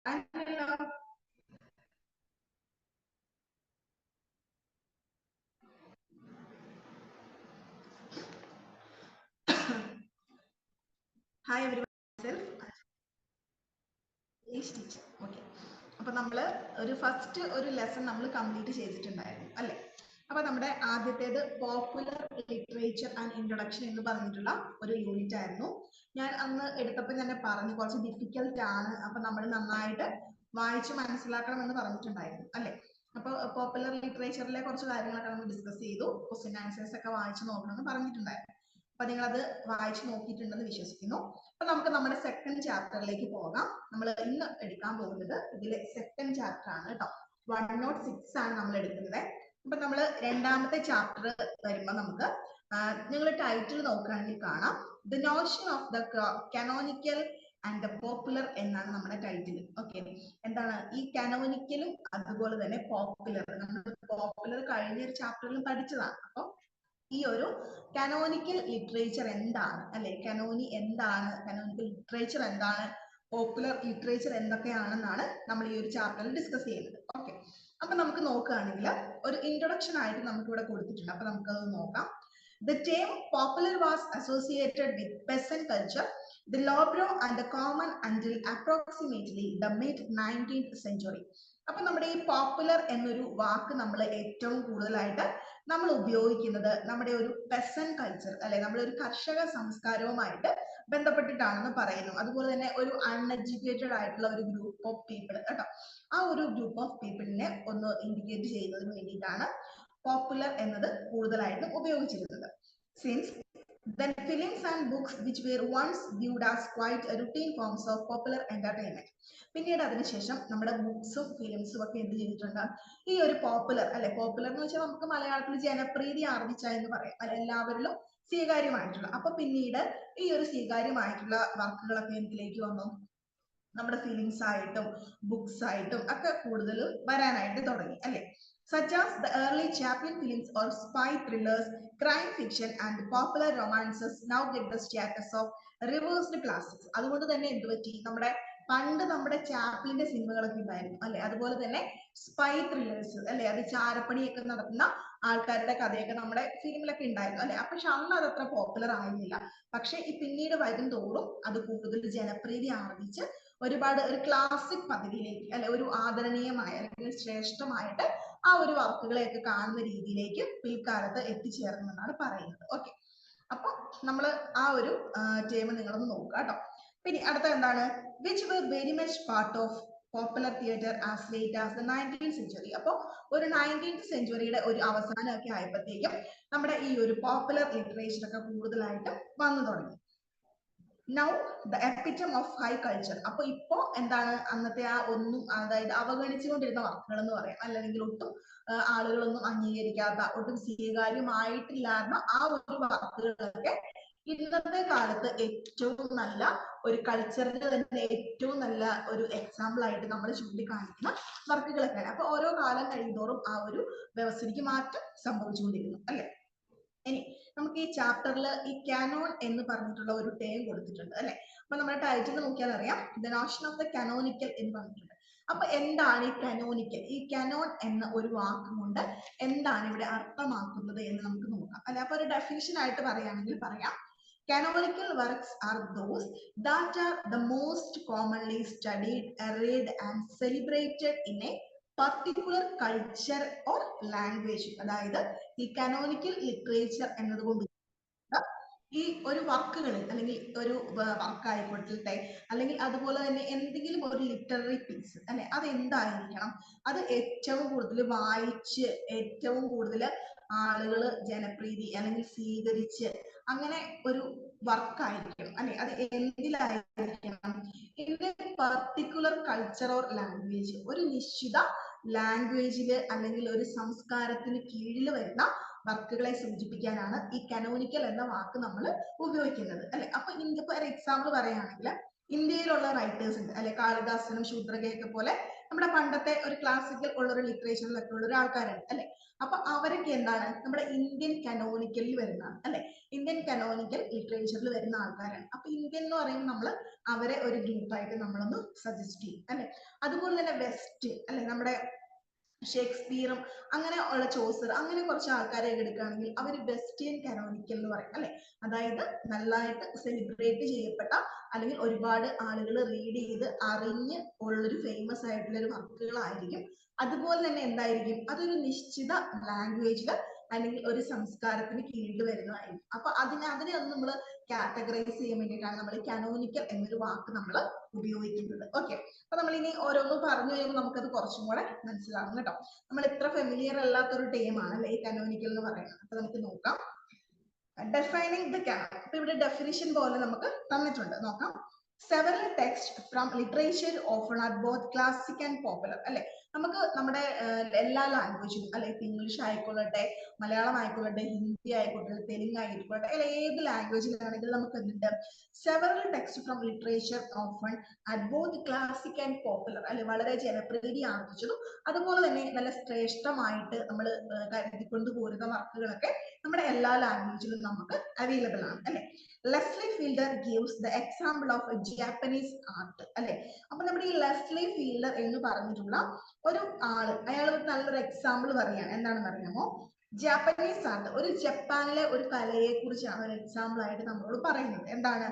Hi everyone, myself teacher. Okay. അപ്പൊ നമ്മള് first ഒരു ലെസൺ നമ്മൾ കംപ്ലീറ്റ് ചെയ്തിട്ടുണ്ടായിരുന്നു അല്ലെ. അപ്പൊ നമ്മുടെ ആദ്യത്തേത് പോപ്പുലർ ലിറ്ററേച്ചർ ആൻഡ് ഇൻട്രൊഡക്ഷൻ എന്ന് പറഞ്ഞിട്ടുള്ള ഒരു യൂണിറ്റ് ആയിരുന്നു. ഞാൻ അന്ന് എടുത്തപ്പോൾ തന്നെ പറഞ്ഞു കുറച്ച് ഡിഫിക്കൽട്ട് ആണ്, അപ്പൊ നമ്മൾ നന്നായിട്ട് വായിച്ച് മനസ്സിലാക്കണം എന്ന് പറഞ്ഞിട്ടുണ്ടായിരുന്നു അല്ലെ. അപ്പൊ പോപ്പുലർ ലിറ്ററേച്ചറിലെ കുറച്ച് കാര്യങ്ങളൊക്കെ നമ്മൾ ഡിസ്കസ് ചെയ്തു. ക്വസ്റ്റ്യൻ ആൻസേഴ്സ് ഒക്കെ വായിച്ച് നോക്കണമെന്ന് പറഞ്ഞിട്ടുണ്ടായിരുന്നു. അപ്പൊ നിങ്ങൾ അത് വായിച്ചു നോക്കിയിട്ടുണ്ടെന്ന് വിശ്വസിക്കുന്നു. അപ്പൊ നമുക്ക് നമ്മുടെ സെക്കൻഡ് ചാപ്റ്ററിലേക്ക് പോകാം. നമ്മൾ ഇന്ന് എടുക്കാൻ പോകുന്നത് ഇതിലെ സെക്കൻഡ് ചാപ്റ്റർ ആണ് കേട്ടോ. 106 ആണ് നമ്മൾ എടുക്കുന്നത്. അപ്പൊ നമ്മൾ രണ്ടാമത്തെ ചാപ്റ്റർ വരുമ്പോൾ നമുക്ക് നിങ്ങൾ ടൈറ്റിൽ നോക്കുകയാണെങ്കിൽ കാണാം, the Notion of the canonical and the popular എന്നാണ് നമ്മുടെ ടൈറ്റിൽ. ഓക്കെ, എന്താണ് ഈ കാനോനിക്കലും അതുപോലെ തന്നെ പോപ്പുലർ. നമ്മൾ പോപ്പുലർ കഴിഞ്ഞ ഒരു ചാപ്റ്ററിലും പഠിച്ചതാണ്. അപ്പൊ ഈ ഒരു കാനോനിക്കൽ ലിറ്ററേച്ചർ എന്താണ് അല്ലെ, കാനോനി എന്താണ്, കാനോനിക്കൽ ലിറ്ററേച്ചർ എന്താണ്, പോപ്പുലർ ലിറ്ററേച്ചർ എന്തൊക്കെയാണെന്നാണ് നമ്മൾ ഈ ഒരു ചാപ്റ്ററിൽ ഡിസ്കസ് ചെയ്യുന്നത്. ഓക്കെ, അപ്പൊ നമുക്ക് നോക്കുകയാണെങ്കിൽ ഒരു ഇൻട്രൊഡക്ഷൻ ആയിട്ട് നമുക്ക് ഇവിടെ കൊടുത്തിട്ടുണ്ട്. അപ്പൊ നമുക്കത് നോക്കാം. The term popular was associated with peasant culture, the lowbrow and the common until approximately the mid-19th century. അപ്പൊ നമ്മുടെ ഈ പോപ്പുലർ എന്നൊരു വാക്ക് നമ്മൾ ഏറ്റവും കൂടുതലായിട്ട് നമ്മൾ ഉപയോഗിക്കുന്നത് നമ്മുടെ ഒരു പെസന്റ് കൾച്ചർ അല്ലെ, നമ്മുടെ ഒരു കർഷക സംസ്കാരവുമായിട്ട് ബന്ധപ്പെട്ടിട്ടാണെന്ന് പറയുന്നു. അതുപോലെ തന്നെ ഒരു അൺഎഡ്യൂക്കേറ്റഡ് ആയിട്ടുള്ള ഒരു ഗ്രൂപ്പ് ഓഫ് പീപ്പിൾ കേട്ടോ, ആ ഒരു ഗ്രൂപ്പ് ഓഫ് പീപ്പിളിനെ ഒന്ന് ഇൻഡിക്കേറ്റ് ചെയ്യുന്നതിന് വേണ്ടിയിട്ടാണ് പോപ്പുലർ എന്നത് കൂടുതലായിട്ടും ഉപയോഗിച്ചിരുന്നത്. Since then films and books which were once viewed as quite a routine forms of popular entertainment, പിന്നീട് അതിനുശേഷം നമ്മുടെ ബുക്സും ഫിലിംസും ഒക്കെ എന്ത് ചെയ്തിട്ടുണ്ട്, ഈ ഒരു പോപ്പുലർ അല്ലെ, പോപ്പുലർ എന്ന് വെച്ചാൽ നമുക്ക് മലയാളത്തിൽ ജനപ്രീതി ആർജിച്ച എന്ന് പറയാം അല്ലെ, എല്ലാവരിലും സ്വീകാര്യമായിട്ടുള്ള. അപ്പൊ പിന്നീട് ഈ ഒരു സ്വീകാര്യമായിട്ടുള്ള വർക്കുകളൊക്കെ എന്തിലേക്ക് വന്നു, നമ്മുടെ ഫിലിംസ് ആയിട്ടും ബുക്സ് ആയിട്ടും ഒക്കെ കൂടുതലും വരാനായിട്ട് തുടങ്ങി അല്ലെ. Such as the early Chaplin films or spy thrillers, crime fiction and popular romances now get the status of reversed classics. അതുകൊണ്ട് തന്നെ എന്ത് പറ്റി, നമ്മുടെ പണ്ട് നമ്മുടെ ചാപ്ലിന്റെ സിനിമകളൊക്കെ ഉണ്ടായിരുന്നു അല്ലെ, അതുപോലെ തന്നെ സ്പൈ ത്രില്ലേഴ്സ് അല്ലെ, അത് ചാരപ്പണിയൊക്കെ നടത്തുന്ന ആൾക്കാരുടെ കഥയൊക്കെ നമ്മുടെ ഫിലിമിലൊക്കെ ഉണ്ടായിരുന്നു അല്ലെ. പക്ഷെ അന്ന് അതത്ര പോപ്പുലർ ആയിരുന്നില്ല. പക്ഷെ ഈ പിന്നീട് വരും തോറും അത് കൂടുതൽ ജനപ്രീതി ആർജിച്ച് ഒരുപാട് ഒരു ക്ലാസിക് പദവിയിലേക്ക് അല്ലെ, ഒരു ആദരണീയമായ അല്ലെങ്കിൽ ശ്രേഷ്ഠമായിട്ട് ആ ഒരു വർക്കുകളെയൊക്കെ കാണുന്ന രീതിയിലേക്ക് പിൽക്കാലത്ത് എത്തിച്ചേർന്നെന്നാണ് പറയുന്നത്. ഓക്കെ, അപ്പൊ നമ്മൾ ആ ഒരു ടേം നിങ്ങളൊന്ന് നോക്കുക കേട്ടോ. പിന്നെ അടുത്ത എന്താണ്, which were very much part of popular theatre as late as the 19th century. അപ്പോൾ ഒരു 19th സെഞ്ചുറിയുടെ ഒരു അവസാനമൊക്കെ ആയപ്പോഴത്തേക്കും നമ്മുടെ ഈ ഒരു പോപ്പുലർ ലിറ്ററേച്ചർ ഒക്കെ കൂടുതലായിട്ട് വന്നു തുടങ്ങി. Now the epitome of high culture. അപ്പൊ ഇപ്പോ എന്താണ്, അന്നത്തെ ആ ഒന്നും അതായത് അവഗണിച്ചുകൊണ്ടിരുന്ന വർക്കുകൾ എന്ന് പറയാം, അല്ലെങ്കിൽ ഒട്ടും ആളുകളൊന്നും അംഗീകരിക്കാത്ത, ഒട്ടും സ്വീകാര്യമായിട്ടില്ലാത്ത ആ ഒരു വർക്കുകളൊക്കെ ഇന്നത്തെ കാലത്ത് ഏറ്റവും നല്ല ഒരു കൾച്ചറിന് തന്നെ ഏറ്റവും നല്ല ഒരു എക്സാമ്പിൾ ആയിട്ട് നമ്മൾ ചൂണ്ടിക്കാണിക്കുന്ന വർക്കുകളൊക്കെയാണ്. അപ്പൊ ഓരോ കാലം കഴിയുന്തോറും ആ ഒരു വ്യവസ്ഥയ്ക്ക് മാറ്റം സംഭവിച്ചുകൊണ്ടിരിക്കുന്നു അല്ലെ. ഇനി നമുക്ക് ഈ ചാപ്റ്ററിൽ ഈ കാനോൺ എന്ന് പറഞ്ഞിട്ടുള്ള ഒരു ടേം കൊടുത്തിട്ടുണ്ട് അല്ലെ. അപ്പൊ നമ്മുടെ ടൈറ്റിൽ നോക്കിയാൽ അറിയാം, the Notion of the canonical എന്ന് പറഞ്ഞിട്ടുണ്ട്. അപ്പൊ എന്താണ് ഈ കാനോനിക്കൽ, ഈ കാനോൺ എന്ന ഒരു വാക്കുകൊണ്ട് എന്താണ് ഇവിടെ അർത്ഥമാക്കുന്നത് എന്ന് നമുക്ക് നോക്കാം അല്ലെ. അപ്പൊ ഒരു ഡെഫിനിഷൻ ആയിട്ട് പറയുകയാണെങ്കിൽ പറയാം, canonical works are those that are the most commonly studied, read and celebrated in a particular culture or language. അതായത് ഈ കാനോനിക്കൽ ലിറ്ററേച്ചർ എന്നതുകൊണ്ട് ഈ ഒരു വർക്കുകൾ അല്ലെങ്കിൽ ഒരു വർക്ക് ആയിക്കോട്ടെ, അല്ലെങ്കിൽ അതുപോലെ തന്നെ എന്തെങ്കിലും ഒരു ലിറ്റററി പീസ് അല്ലെ, അത് എന്തായിരിക്കണം, അത് ഏറ്റവും കൂടുതൽ വായിച്ച് ഏറ്റവും കൂടുതൽ ആളുകൾ ജനപ്രീതി അല്ലെങ്കിൽ സ്വീകരിച്ച് അങ്ങനെ ഒരു വർക്കായിരിക്കണം അല്ലെ. അത് എന്തിലായിരിക്കണം, in a particular culture or language, ഒരു നിശ്ചിത ലാംഗ്വേജില് അല്ലെങ്കിൽ ഒരു സംസ്കാരത്തിന് കീഴിൽ വരുന്ന വർക്കുകളെ സൂചിപ്പിക്കാനാണ് ഈ കാനോനിക്കൽ എന്ന വാക്ക് നമ്മൾ ഉപയോഗിക്കുന്നത് അല്ലെ. അപ്പൊ ഒരു എക്സാമ്പിൾ പറയുകയാണെങ്കിൽ ഇന്ത്യയിലുള്ള റൈറ്റേഴ്സ് ഉണ്ട് അല്ലെ, കാളിദാസനും ശൂദ്രകയൊക്കെ പോലെ നമ്മുടെ പണ്ടത്തെ ഒരു ക്ലാസിക്കൽ ഉള്ള ഒരു ലിറ്ററേച്ചറിലൊക്കെ ഉള്ള ഒരു ആൾക്കാരുണ്ട് അല്ലെ. അപ്പൊ അവരൊക്കെ എന്താണ് നമ്മുടെ ഇന്ത്യൻ കനോണിക്കലിൽ വരുന്നതാണ് അല്ലെ, ഇന്ത്യൻ കനോണിക്കൽ ലിറ്ററേച്ചറിൽ വരുന്ന ആൾക്കാരാണ്. അപ്പൊ ഇന്ത്യൻ എന്ന് പറയുമ്പോൾ നമ്മൾ അവരെ ഒരു ഗ്രൂപ്പായിട്ട് നമ്മളൊന്ന് സജസ്റ്റ് ചെയ്യും അല്ലെ. അതുപോലെ തന്നെ വെസ്റ്റ് അല്ലെ, നമ്മുടെ ഷേക്സ്പിയറും അങ്ങനെ ഉള്ള ചോസർ അങ്ങനെ കുറച്ച് ആൾക്കാരെ എടുക്കുകയാണെങ്കിൽ അവർ വെസ്റ്റേൺ കനോണിക്കൽ എന്ന് പറയും അല്ലെ. അതായത് നല്ലതായിട്ട് സെലിബ്രേറ്റ് ചെയ്യപ്പെട്ട അല്ലെങ്കിൽ ഒരുപാട് ആളുകൾ റീഡ് ചെയ്ത് അറിഞ്ഞ് ഉള്ളൊരു ഫേമസ് ആയിട്ടുള്ള ഒരു വർക്കുകളായിരിക്കും. അതുപോലെ തന്നെ എന്തായിരിക്കും, അതൊരു നിശ്ചിത ലാംഗ്വേജിൽ അല്ലെങ്കിൽ ഒരു സംസ്കാരത്തിന് കീഴിൽ വരുന്നതായിരിക്കും. അപ്പൊ അതിനെ ഒന്ന് നമ്മൾ കാറ്റഗറൈസ് ചെയ്യാൻ വേണ്ടിയിട്ടാണ് നമ്മൾ കാനോനിക്കൽ എന്നൊരു വാക്ക് നമ്മൾ ഉപയോഗിക്കുന്നത്. ഓക്കെ, അപ്പൊ നമ്മൾ ഇനി ഓരോന്നും പറഞ്ഞു കഴിയുമ്പോൾ നമുക്കത് കുറച്ചും കൂടെ മനസ്സിലാവും കേട്ടോ. നമ്മൾ ഇത്ര ഫെമിലിയർ അല്ലാത്തൊരു ടേമാണ് അല്ലെ ഈ കാനോനിക്കൽ എന്ന് പറയുന്നത്. അപ്പൊ നമുക്ക് നോക്കാം. Defining the canon. അപ്പൊ ഇവിടെ ഡെഫിനിഷൻ പോലെ നമുക്ക് തന്നിട്ടുണ്ട്, നോക്കാം. Several texts from literature often are both classic and popular അല്ലെ. നമുക്ക് നമ്മുടെ എല്ലാ ലാംഗ്വേജും അല്ലെ, ഇംഗ്ലീഷ് ആയിക്കൊള്ളട്ടെ, മലയാളം ആയിക്കൊള്ളട്ടെ, ഹിന്ദി ആയിക്കോട്ടെ, തെലുങ്ക് ആയിക്കോട്ടെ, അല്ലെ ഏത് ലാംഗ്വേജിലാണെങ്കിലും നമുക്ക് എന്തുണ്ട്, several text from literature often at both classic and popular അല്ലെ, വളരെ ജനപ്രീതി ആർജിച്ചതും അതുപോലെ തന്നെ നല്ല ശ്രേഷ്ഠമായിട്ട് നമ്മൾ കരുതിക്കൊണ്ട് പോരുന്ന വർക്കുകളൊക്കെ നമ്മുടെ എല്ലാ ലാംഗ്വേജിലും നമുക്ക് അവൈലബിൾ ആണ് അല്ലെ. Leslie fielder gives the example of Japanese art അല്ലെ. അപ്പൊ നമ്മുടെ ഈ ലെസ്ലി ഫീൽഡർ എന്ന് പറഞ്ഞിട്ടുള്ള ഒരു ആള്, അയാൾ നല്ലൊരു എക്സാമ്പിൾ പറയാണ്. എന്താണെന്ന് അറിയാമോ, ജാപ്പനീസ് ആർട്ട്, ഒരു ജപ്പാനിലെ ഒരു കലയെ കുറിച്ചാണ് ഒരു എക്സാമ്പിൾ ആയിട്ട് നമ്മളോട് പറയുന്നത്. എന്താണ്,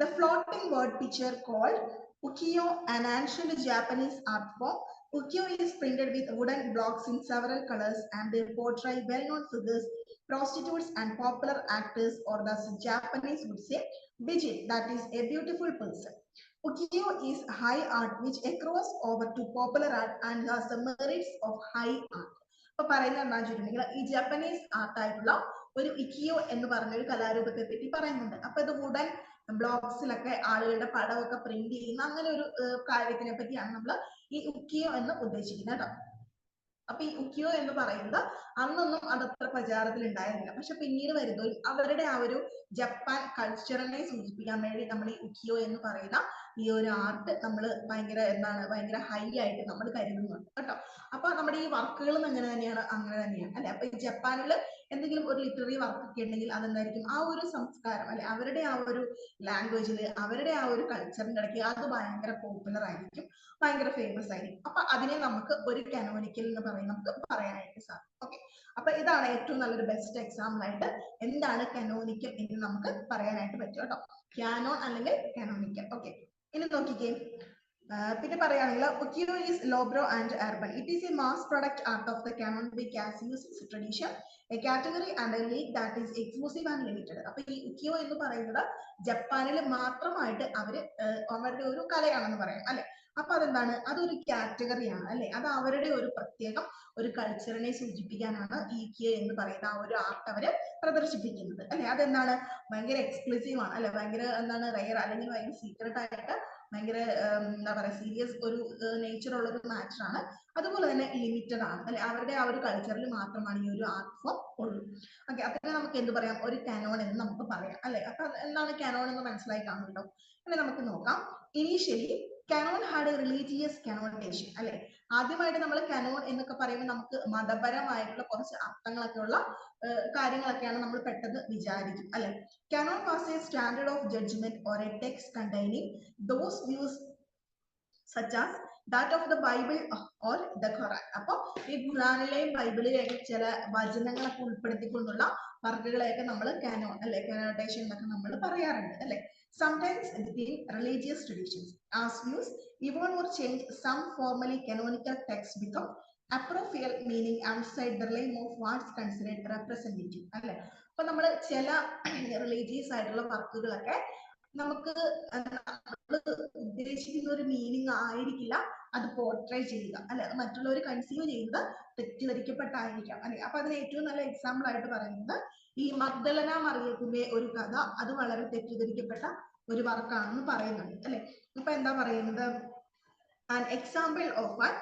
the floating world picture called ukiyo, an ancient Japanese art form. Ukiyo is printed with wooden blocks in several colors and they portray well-known figures, prostitutes and popular actors, or the Japanese would say bijin, that is a beautiful person. Ukiyo is high art which across over to popular art and has the merits of high art. അപ്പൊ പറയുന്നത് എന്താ വെച്ചിട്ടുണ്ടെങ്കിൽ ഈ Japanese ആർട്ടായിട്ടുള്ള ഒരു ഇക്കിയോ എന്ന് പറഞ്ഞ ഒരു കലാരൂപത്തെ പറ്റി പറയുന്നുണ്ട്. അപ്പൊ ഇത് വുഡൻ ബ്ലോക്സിലൊക്കെ ആളുകളുടെ പടമൊക്കെ പ്രിന്റ് ചെയ്യുന്ന അങ്ങനെ ഒരു കാര്യത്തിനെ പറ്റിയാണ് നമ്മൾ ഈ ഉക്കിയോ എന്ന് ഉദ്ദേശിക്കുന്നത് കേട്ടോ. അപ്പൊ ഈ ഉക്കിയോ എന്ന് പറയുന്നത് അന്നൊന്നും അതത്ര പ്രചാരത്തിൽ ഉണ്ടായിരുന്നില്ല. പക്ഷെ പിന്നീട് വരുന്നവർ അവരുടെ ആ ഒരു ജപ്പാൻ കൾച്ചറിനെ സൂചിപ്പിക്കാൻ വേണ്ടി നമ്മൾ ഈ ഉക്കിയോ എന്ന് പറയുന്ന ഈ ഒരു ആർട്ട് നമ്മൾ ഭയങ്കര ഹൈ ആയിട്ട് നമ്മൾ കരുതുന്നുണ്ട് കേട്ടോ. അപ്പൊ നമ്മുടെ ഈ വർക്കുകളും അങ്ങനെ തന്നെയാണ് അല്ലെ. അപ്പൊ ഈ ജപ്പാനിൽ എന്തെങ്കിലും ഒരു ലിറ്റററി വർക്ക് ഒക്കെ ഉണ്ടെങ്കിൽ അതെന്തായിരിക്കും, ആ ഒരു സംസ്കാരം അല്ലെ, അവരുടെ ആ ഒരു ലാംഗ്വേജിൽ അവരുടെ ആ ഒരു കൾച്ചറിന്റെ ഇടയ്ക്ക് അത് ഭയങ്കര പോപ്പുലർ ആയിരിക്കും, ഭയങ്കര ഫേമസ് ആയിരിക്കും. അപ്പൊ അതിനെ നമുക്ക് ഒരു കാനോനിക്കൽ എന്ന് നമുക്ക് പറയാനായിട്ട് സാധിക്കും. ഓക്കെ, അപ്പൊ ഇതാണ് ഏറ്റവും നല്ലൊരു ബെസ്റ്റ് എക്സാമ്പിൾ ആയിട്ട് എന്താണ് കാനോനിക്കൽ എന്ന് നമുക്ക് പറയാനായിട്ട് പറ്റും കേട്ടോ. ക്യാനോൺ അല്ലെങ്കിൽ കാനോനിക്കൽ. ഓക്കെ, ഇനി നോക്കിക്കേ. പിന്നെ പറയുകയാണെങ്കിൽ ukiyo is lowbrow and urban. It is a mass product art of the canon by cautious tradition, a category and a league that is exclusive and limited. അപ്പൊ ഈ ഉക്കിയോ എന്ന് പറയുന്നത് ജപ്പാനിൽ മാത്രമായിട്ട് അവരുടെ ഒരു കലയാണെന്ന് പറയാം അല്ലെ. അപ്പൊ അതെന്താണ്, അതൊരു കാറ്റഗറിയാണ് അല്ലെ, അത് അവരുടെ ഒരു പ്രത്യേകം ഒരു കൾച്ചറിനെ സൂചിപ്പിക്കാനാണ് ഈ ഉക്കിയോ എന്ന് പറയുന്ന ആ ഒരു ആർട്ട് അവര് പ്രദർശിപ്പിക്കുന്നത് അല്ലെ. അതെന്താണ്, ഭയങ്കര എക്സ്ക്ലൂസീവ് ആണ് അല്ലെ, ഭയങ്കര റെയർ അല്ലെങ്കിൽ ഭയങ്കര സീക്രട്ട് ആയിട്ട് ഭയങ്കര എന്താ പറയാ സീരിയസ് ഒരു നേച്ചർ ഉള്ള ഒരു മാറ്റർ ആണ്. അതുപോലെ തന്നെ ലിമിറ്റഡ് ആണ് അല്ലെ, അവരുടെ ആ ഒരു കൾച്ചറിൽ മാത്രമാണ് ഈ ഒരു ആർട്ട് ഫോം ഉള്ളൂ. ഓക്കെ, അതിനെ നമുക്ക് എന്ത് പറയാം, ഒരു കാനോൺ എന്ന് നമുക്ക് പറയാം അല്ലെ. അപ്പൊ എന്താണ് കാനോൺ എന്ന് മനസ്സിലായി കാണുന്നുണ്ടോ? പിന്നെ നമുക്ക് നോക്കാം. Initially canon had a religious connotation അല്ലെ. ആദ്യമായിട്ട് നമ്മൾ കാനോൺ എന്നൊക്കെ പറയുമ്പോൾ നമുക്ക് മതപരമായിട്ടുള്ള കുറച്ച് അർത്ഥങ്ങളൊക്കെ ഉള്ള കാര്യങ്ങളൊക്കെയാണ് നമ്മൾ പെട്ടെന്ന് വിചാരിക്കും അല്ലെ. Canon was a standard of judgment or a text containing those views such as that of the Bible or the Quran. അപ്പൊ ഈ ഖുറാനിലെയും ബൈബിളിലെയും ചില വചനങ്ങളൊക്കെ ഉൾപ്പെടുത്തിക്കൊണ്ടുള്ള വർക്കുകളെയൊക്കെ നമ്മൾ കാനോൺ അല്ലെ, കാനോട്ടേഷൻ എന്നൊക്കെ നമ്മൾ പറയാറുണ്ട് അല്ലെ. Sometimes within religious traditions, as views evolve or change, some formally canonical texts become appropriate meaning outside the realm of what's considered representative അല്ലെ. അപ്പൊ നമ്മൾ ചില റിലീജിയസ് ആയിട്ടുള്ള വർക്കുകളൊക്കെ നമുക്ക് ഉദ്ദേശിക്കുന്ന ഒരു മീനിങ് ആയിരിക്കില്ല അത് പോർട്രേ ചെയ്യുക അല്ലെ, അത് മറ്റുള്ളവർ കൺസീവ് ചെയ്യുന്നത് തെറ്റിദ്ധരിക്കപ്പെട്ടായിരിക്കാം അല്ലെ. അപ്പൊ അതിന് ഏറ്റവും നല്ല എക്സാമ്പിൾ ആയിട്ട് പറയുന്നത് ഈ മഗ്ദലന മറിയത്തിന്റെ ഒരു കഥ, അത് വളരെ തെറ്റിദ്ധരിക്കപ്പെട്ട ഒരു വർക്കാണെന്ന് പറയുന്നുണ്ട് അല്ലെ. അപ്പൊ എന്താ പറയുന്നത്, an example of an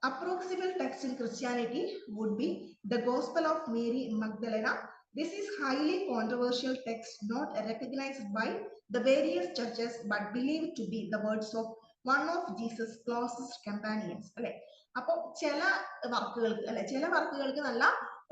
approximate text in Christianity would be the Gospel of Mary Magdalena, This is highly controversial text not recognized by the various churches but believed to be the words of one of Jesus' closest companions. അല്ലെ, അപ്പൊ ചില വർക്കുകൾക്ക് അല്ലെ ചില വർക്കുകൾക്ക് നല്ല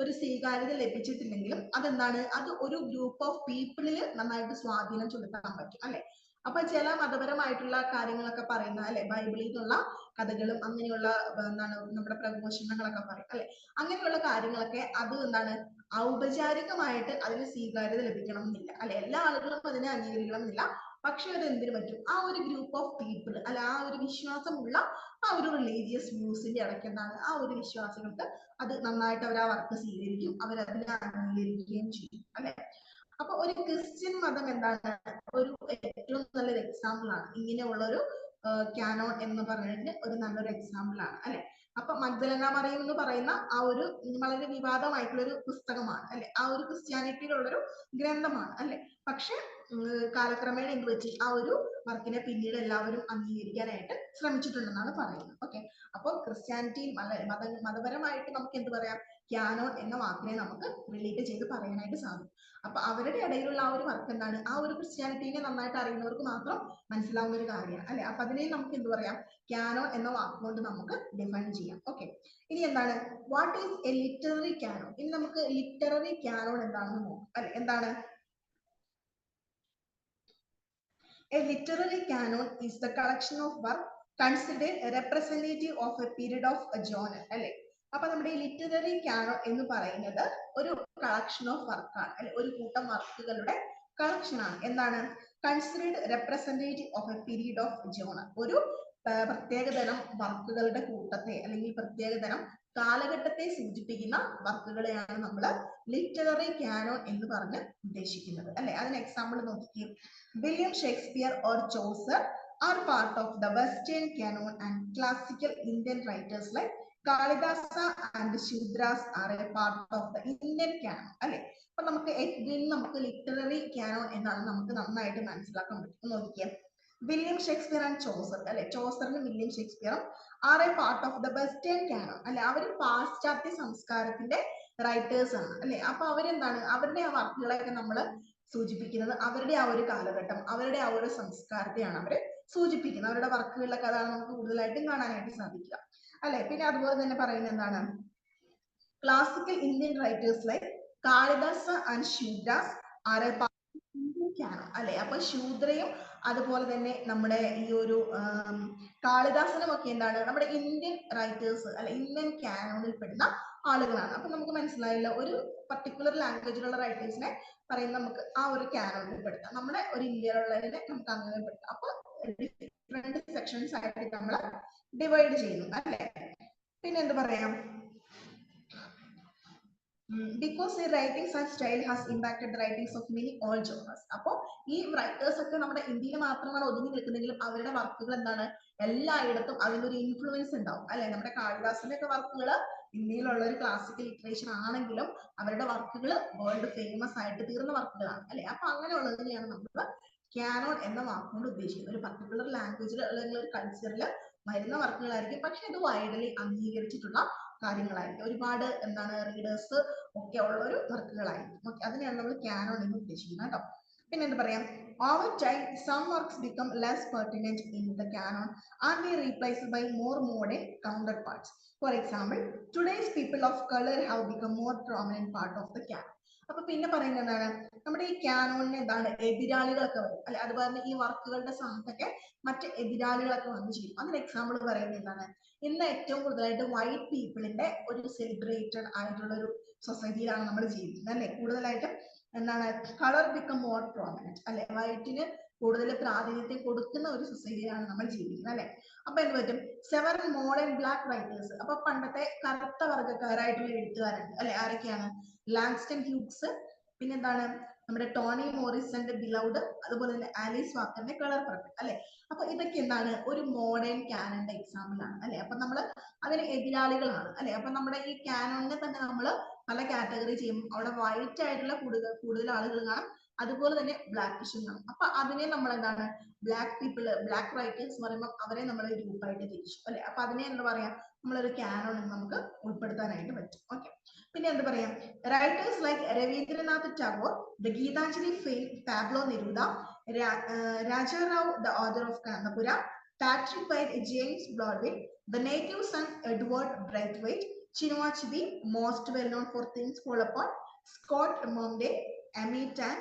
ഒരു സ്വീകാര്യത ലഭിച്ചിട്ടില്ലെങ്കിലും അതെന്താണ്, അത് ഒരു ഗ്രൂപ്പ് ഓഫ് പീപ്പിളിൽ നന്നായിട്ട് സ്വാധീനം ചെലുത്താൻ പറ്റും അല്ലെ. അപ്പൊ ചില മതപരമായിട്ടുള്ള കാര്യങ്ങളൊക്കെ പറയുന്ന അല്ലെ, ബൈബിളിൽ നിന്നുള്ള കഥകളും അങ്ങനെയുള്ള എന്താണ് നമ്മുടെ പ്രഘോഷണങ്ങളൊക്കെ പറയും അല്ലെ, അങ്ങനെയുള്ള കാര്യങ്ങളൊക്കെ അത് എന്താണ് ഔപചാരികമായിട്ട് അതിന് സ്വീകാര്യത ലഭിക്കണം എന്നില്ല അല്ലെ, എല്ലാ ആളുകളും അതിനെ അംഗീകരിക്കണം എന്നില്ല. പക്ഷെ അത് എന്തിനു പറ്റും, ആ ഒരു ഗ്രൂപ്പ് ഓഫ് പീപ്പിൾ അല്ലെ, ആ ഒരു വിശ്വാസമുള്ള ആ ഒരു റിലീജിയസ് വ്യൂസിന്റെ ഇടയ്ക്ക് എന്താണ് ആ ഒരു വിശ്വാസികൾക്ക് അത് നന്നായിട്ട് അവർ ആ വർക്ക് സ്വീകരിക്കും, അവരതിനെ അംഗീകരിക്കുകയും ചെയ്യും അല്ലെ. അപ്പൊ ഒരു ക്രിസ്ത്യൻ മതം എന്താണ് ഒരു ഏറ്റവും നല്ലൊരു എക്സാമ്പിൾ ആണ്, ഇങ്ങനെയുള്ള ഒരു ക്യാനോൺ എന്ന് പറയുന്നതിന് ഒരു നല്ലൊരു എക്സാമ്പിൾ ആണ് അല്ലെ. അപ്പൊ മഗ്ദലന മറിയം എന്ന് പറയുന്ന ആ ഒരു വളരെ വിവാദമായിട്ടുള്ള ഒരു പുസ്തകമാണ് അല്ലെ, ആ ഒരു ക്രിസ്ത്യാനിറ്റിയിലുള്ളൊരു ഗ്രന്ഥമാണ് അല്ലെ. പക്ഷെ കാലക്രമേണ എന്ത് പറ്റി, ആ ഒരു വർക്കിനെ പിന്നീട് എല്ലാവരും അംഗീകരിക്കാനായിട്ട് ശ്രമിച്ചിട്ടുണ്ടെന്നാണ് പറയുന്നത്. ഓക്കെ, അപ്പോൾ ക്രിസ്ത്യാനിറ്റിയിൽ മതപരമായിട്ട് നമുക്ക് എന്ത് പറയാം, ക്യാനോൺ എന്ന വാക്കിനെ നമുക്ക് റിലേറ്റ് ചെയ്ത് പറയാനായിട്ട് സാധിക്കും. അപ്പൊ അവരുടെ ഇടയിലുള്ള ആ ഒരു വർക്ക് എന്താണ്, ആ ഒരു ക്രിസ്ത്യാനിറ്റിനെ നന്നായിട്ട് അറിയുന്നവർക്ക് മാത്രം മനസ്സിലാവുന്ന ഒരു കാര്യമാണ് അല്ലെ. അപ്പൊ അതിനെ നമുക്ക് എന്ത് പറയാം, ക്യാനോൺ എന്ന വാക്കുകൊണ്ട് നമുക്ക് ഡിഫൈൻ ചെയ്യാം. ഓക്കെ, ഇനി എന്താണ് വാട്ട് ഈസ് എ ലിറ്റററി ക്യാനോൺ, ഇനി നമുക്ക് ലിറ്റററി ക്യാനോൺ എന്താണെന്ന് നോക്കാം അല്ലെ. എന്താണ് a literary canon is the collection of work considered representative of a period of a genre അല്ലെ. അപ്പൊ നമ്മുടെ ലിറ്റററി ക്യാനോൺ എന്ന് പറയുന്നത് ഒരു കളക്ഷൻ ഓഫ് വർക്കാണ് അല്ലെ, ഒരു കൂട്ടം വർക്കുകളുടെ കളക്ഷൻ ആണ്. എന്താണ് considered representative of A period of genre, ഒരു പ്രത്യേകതരം വർക്കുകളുടെ കൂട്ടത്തെ അല്ലെങ്കിൽ പ്രത്യേകതരം കാലഘട്ടത്തെ സൂചിപ്പിക്കുന്ന വർക്കുകളെയാണ് നമ്മൾ ലിറ്റററി ക്യാനോൺ എന്ന് പറഞ്ഞ് ഉദ്ദേശിക്കുന്നത് അല്ലെ. അതിന് എക്സാമ്പിൾ നോക്കിക്കേ, William Shakespeare or Chaucer are part of the Western canon and classical Indian writers like Kalidasa and Shudras are a part of the Indian canon അല്ലെ. അപ്പൊ നമുക്ക് നമുക്ക് ലിറ്റററി ക്യാനോൺ എന്നാണ് നമുക്ക് നന്നായിട്ട് മനസ്സിലാക്കാൻ പറ്റും. നോക്കിയാൽ വില്യം ഷേക്സ്പിയർ ആൻഡ് ചോസർ അല്ലെ, ചോസറിനും വില്യം ഷേക്സ്പിയറും are a part of the western canon അല്ലെ, അവർ പാശ്ചാത്യ സംസ്കാരത്തിന്റെ റൈറ്റേഴ്സ് ആണ് അല്ലെ. അപ്പൊ അവരെന്താണ്, അവരുടെ ആ വർക്കുകളെയൊക്കെ നമ്മൾ സൂചിപ്പിക്കുന്നത് അവരുടെ ആ ഒരു കാലഘട്ടം, അവരുടെ ആ ഒരു സംസ്കാരത്തെയാണ് അവര് സൂചിപ്പിക്കുന്നത്. അവരുടെ വർക്കുകളിലൊക്കെ അതാണ് നമുക്ക് കൂടുതലായിട്ടും കാണാനായിട്ട് സാധിക്കുക അല്ലെ. പിന്നെ അതുപോലെ തന്നെ പറയുന്നത് എന്താണ്, classical Indian writers like Kalidasa and Shudras are a canon അല്ലെ. അപ്പൊ ശൂദ്രയും അതുപോലെ തന്നെ നമ്മുടെ ഈ ഒരു കാളിദാസനും ഒക്കെ എന്താണ് നമ്മുടെ ഇന്ത്യൻ റൈറ്റേഴ്സ് അല്ലെ, ഇന്ത്യൻ ക്യാനോണിൽ പെടുന്ന ആളുകളാണ്. അപ്പൊ നമുക്ക് മനസ്സിലായില്ല, ഒരു പർട്ടിക്കുലർ ലാംഗ്വേജിലുള്ള റൈറ്റേഴ്സിനെ പറയുന്ന നമുക്ക് ആ ഒരു ക്യാനോണിൽ പെടുത്താം, നമ്മുടെ ഒരു ഇന്ത്യയിലുള്ളതിനെ നമുക്ക് അങ്ങനെ പെടുത്താം. അപ്പൊ ഡിഫറെന്റ് സെക്ഷൻസ് ആയിട്ട് നമ്മൾ ഡിവൈഡ് ചെയ്യുന്നു അല്ലെ. പിന്നെ എന്ത് പറയാം, because the writings and style has impacted the writings of many all genres. അപ്പോൾ ഈ റൈറ്റേഴ്സ് ഒക്കെ നമ്മുടെ ഇന്ത്യയിൽ മാത്രമാണ് ഒതുങ്ങി നിൽക്കുന്നെങ്കിലും അവരുടെ വർക്കുകൾ എന്താണ് എല്ലായിടത്തും അതിനൊരു ഇൻഫ്ലുവൻസ് ഉണ്ടാവും അല്ലെ. നമ്മുടെ കാളിദാസന്റെ ഒക്കെ വർക്കുകൾ ഇന്ത്യയിലുള്ള ഒരു ക്ലാസിക്കൽ ലിറ്ററേച്ചർ ആണെങ്കിലും അവരുടെ വർക്കുകൾ വേൾഡ് ഫേമസ് ആയിട്ട് തീർന്ന വർക്കുകളാണ് അല്ലെ. അപ്പൊ അങ്ങനെയുള്ളതിനെയാണ് നമ്മൾ ക്യാനോൺ എന്ന വാക്കുകൊണ്ട് ഉദ്ദേശിക്കുന്നത്. ഒരു പർട്ടിക്കുലർ ലാംഗ്വേജിൽ അല്ലെങ്കിൽ ഒരു കൾച്ചറിൽ വരുന്ന വർക്കുകളായിരിക്കും, പക്ഷെ ഇത് വൈഡലി അംഗീകരിച്ചിട്ടുള്ള കാര്യങ്ങളായിരിക്കും, ഒരുപാട് എന്താണ് റീഡേഴ്സ് ഒക്കെ ഉള്ള ഒരു വർക്കുകളായിരിക്കും. ഓക്കെ, അതിനെയാണ് നമ്മൾ ക്യാനോൺ എന്ന് ഉദ്ദേശിക്കുന്നത് കേട്ടോ. പിന്നെ എന്താ പറയാം, over time some works become less pertinent in the canon and be replaced by more modern counterparts. For example, today's people of color have become more prominent part of the canon. അപ്പൊ പിന്നെ പറയുന്നത് എന്താണ്, നമ്മുടെ ഈ ക്യാനോണിന് എന്താണ് എതിരാളികളൊക്കെ വരും അല്ലെ. അതുപോലെ ഈ വർക്കുകളുടെ സ്ഥാനത്തൊക്കെ മറ്റ് എതിരാളികളൊക്കെ വന്നു ചെയ്യും. അതിന് എക്സാമ്പിൾ പറയുന്നത് എന്താണ്, ഇന്ന് ഏറ്റവും കൂടുതലായിട്ട് വൈറ്റ് പീപ്പിളിന്റെ ഒരു സെലിബ്രേറ്റഡ് ആയിട്ടുള്ള ഒരു സൊസൈറ്റിയിലാണ് നമ്മൾ ജീവിക്കുന്നത് അല്ലെ. കൂടുതലായിട്ടും എന്താണ് കളർ ബിക്കം മോർ പ്രോമിനന്റ് അല്ലെ, വൈറ്റിന് കൂടുതൽ പ്രാതിനിധ്യം കൊടുക്കുന്ന ഒരു സൊസൈറ്റിയിലാണ് നമ്മൾ ജീവിക്കുന്നത് അല്ലെ. അപ്പൊ എന്ത് പറ്റും, സെവറൽ മോഡേൺ ബ്ലാക്ക് റൈറ്റേഴ്സ്, അപ്പൊ പണ്ടത്തെ കറുത്ത വർഗ്ഗക്കാരായിട്ടുള്ള എഴുത്തുകാരുണ്ട് അല്ലെ. ആരൊക്കെയാണ്, ലാങ്സ്റ്റൺ ഹ്യൂഗ്സ്, പിന്നെന്താണ് നമ്മുടെ ടോണി മോറിസന്റെ ബിലൗഡ്, അതുപോലെ തന്നെ ആലീസ് വാക്കറിന്റെ കളർ പെർഫെക്റ്റ് അല്ലെ. അപ്പൊ ഇതൊക്കെ എന്താണ് ഒരു മോഡേൺ ക്യാനന്റെ എക്സാമ്പിൾ ആണ് അല്ലെ. അപ്പൊ നമ്മൾ അതിന് എതിരാളികളാണ് അല്ലെ. അപ്പൊ നമ്മുടെ ഈ ക്യാനോണിനെ തന്നെ നമ്മൾ പല കാറ്റഗറി ചെയ്യും, അവിടെ വൈറ്റ് ആയിട്ടുള്ള കൂടുതൽ ആളുകൾ കാണും, അതുപോലെ തന്നെ ബ്ലാക്കിഷും കാണും. അപ്പൊ അതിനെ നമ്മൾ എന്താണ് ബ്ലാക്ക് പീപ്പിൾ, ബ്ലാക്ക് റൈറ്റേഴ്സ് പറയുമ്പോൾ അവരെ നമ്മൾ ഗ്രൂപ്പായിട്ട് തിരിച്ചു അല്ലെ. അപ്പൊ അതിനെ എന്താ പറയാ, നമ്മളൊരു കാനോൺ നമുക്ക് ഉൾപ്പെടുത്താനായിട്ട് പറ്റും. ഓക്കെ, പിന്നെ എന്താ പറയാ, writers like Ravindranath Tagore, the Geethanjali fame, Pablo Neruda, രാജാറാവ് the author of Kanthapura, Patrick white, James ബ്ലോഡ്വിൻ, the native sun Edward Braithwaite, Chinua Achebe, most well known for Things Fall Apart, Scott Monday, Amy Tan,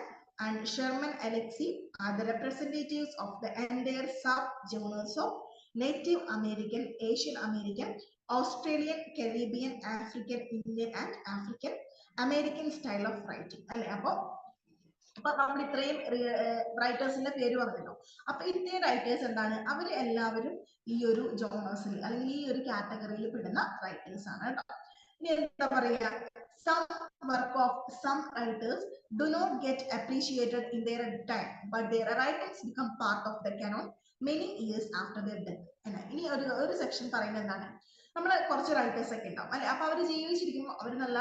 and Sherman Alexie are the representatives of the entire sub-genres of Native American, Asian American, Australian, Caribbean, African, Indian, and African American style of writing. അല്ലെ, അപ്പൊ നമ്മൾ ഇത്രയും റൈറ്റേഴ്സിന്റെ പേര് പറഞ്ഞല്ലോ. അപ്പൊ ഇത്രയും writers എന്താണ്, അവർ എല്ലാവരും ഈ ഒരു ജോണേഴ്സിൽ അല്ലെങ്കിൽ ഈ ഒരു കാറ്റഗറിയിൽ പെടുന്ന റൈറ്റേഴ്സ് ആണ് കേട്ടോ. ഇനി എന്താ പറയാ, some work of some writers do not get appreciated in their time, but their writings become part of the canon many years after their death. ഇനി ഒരു സെക്ഷൻ പറയുന്നത് എന്താണ്, നമ്മൾ കുറച്ച് റൈറ്റേഴ്സ് ഒക്കെ ഉണ്ടാവും അല്ലെ, അപ്പൊ അവർ ജീവിച്ചിരിക്കുമ്പോൾ അവർ നല്ല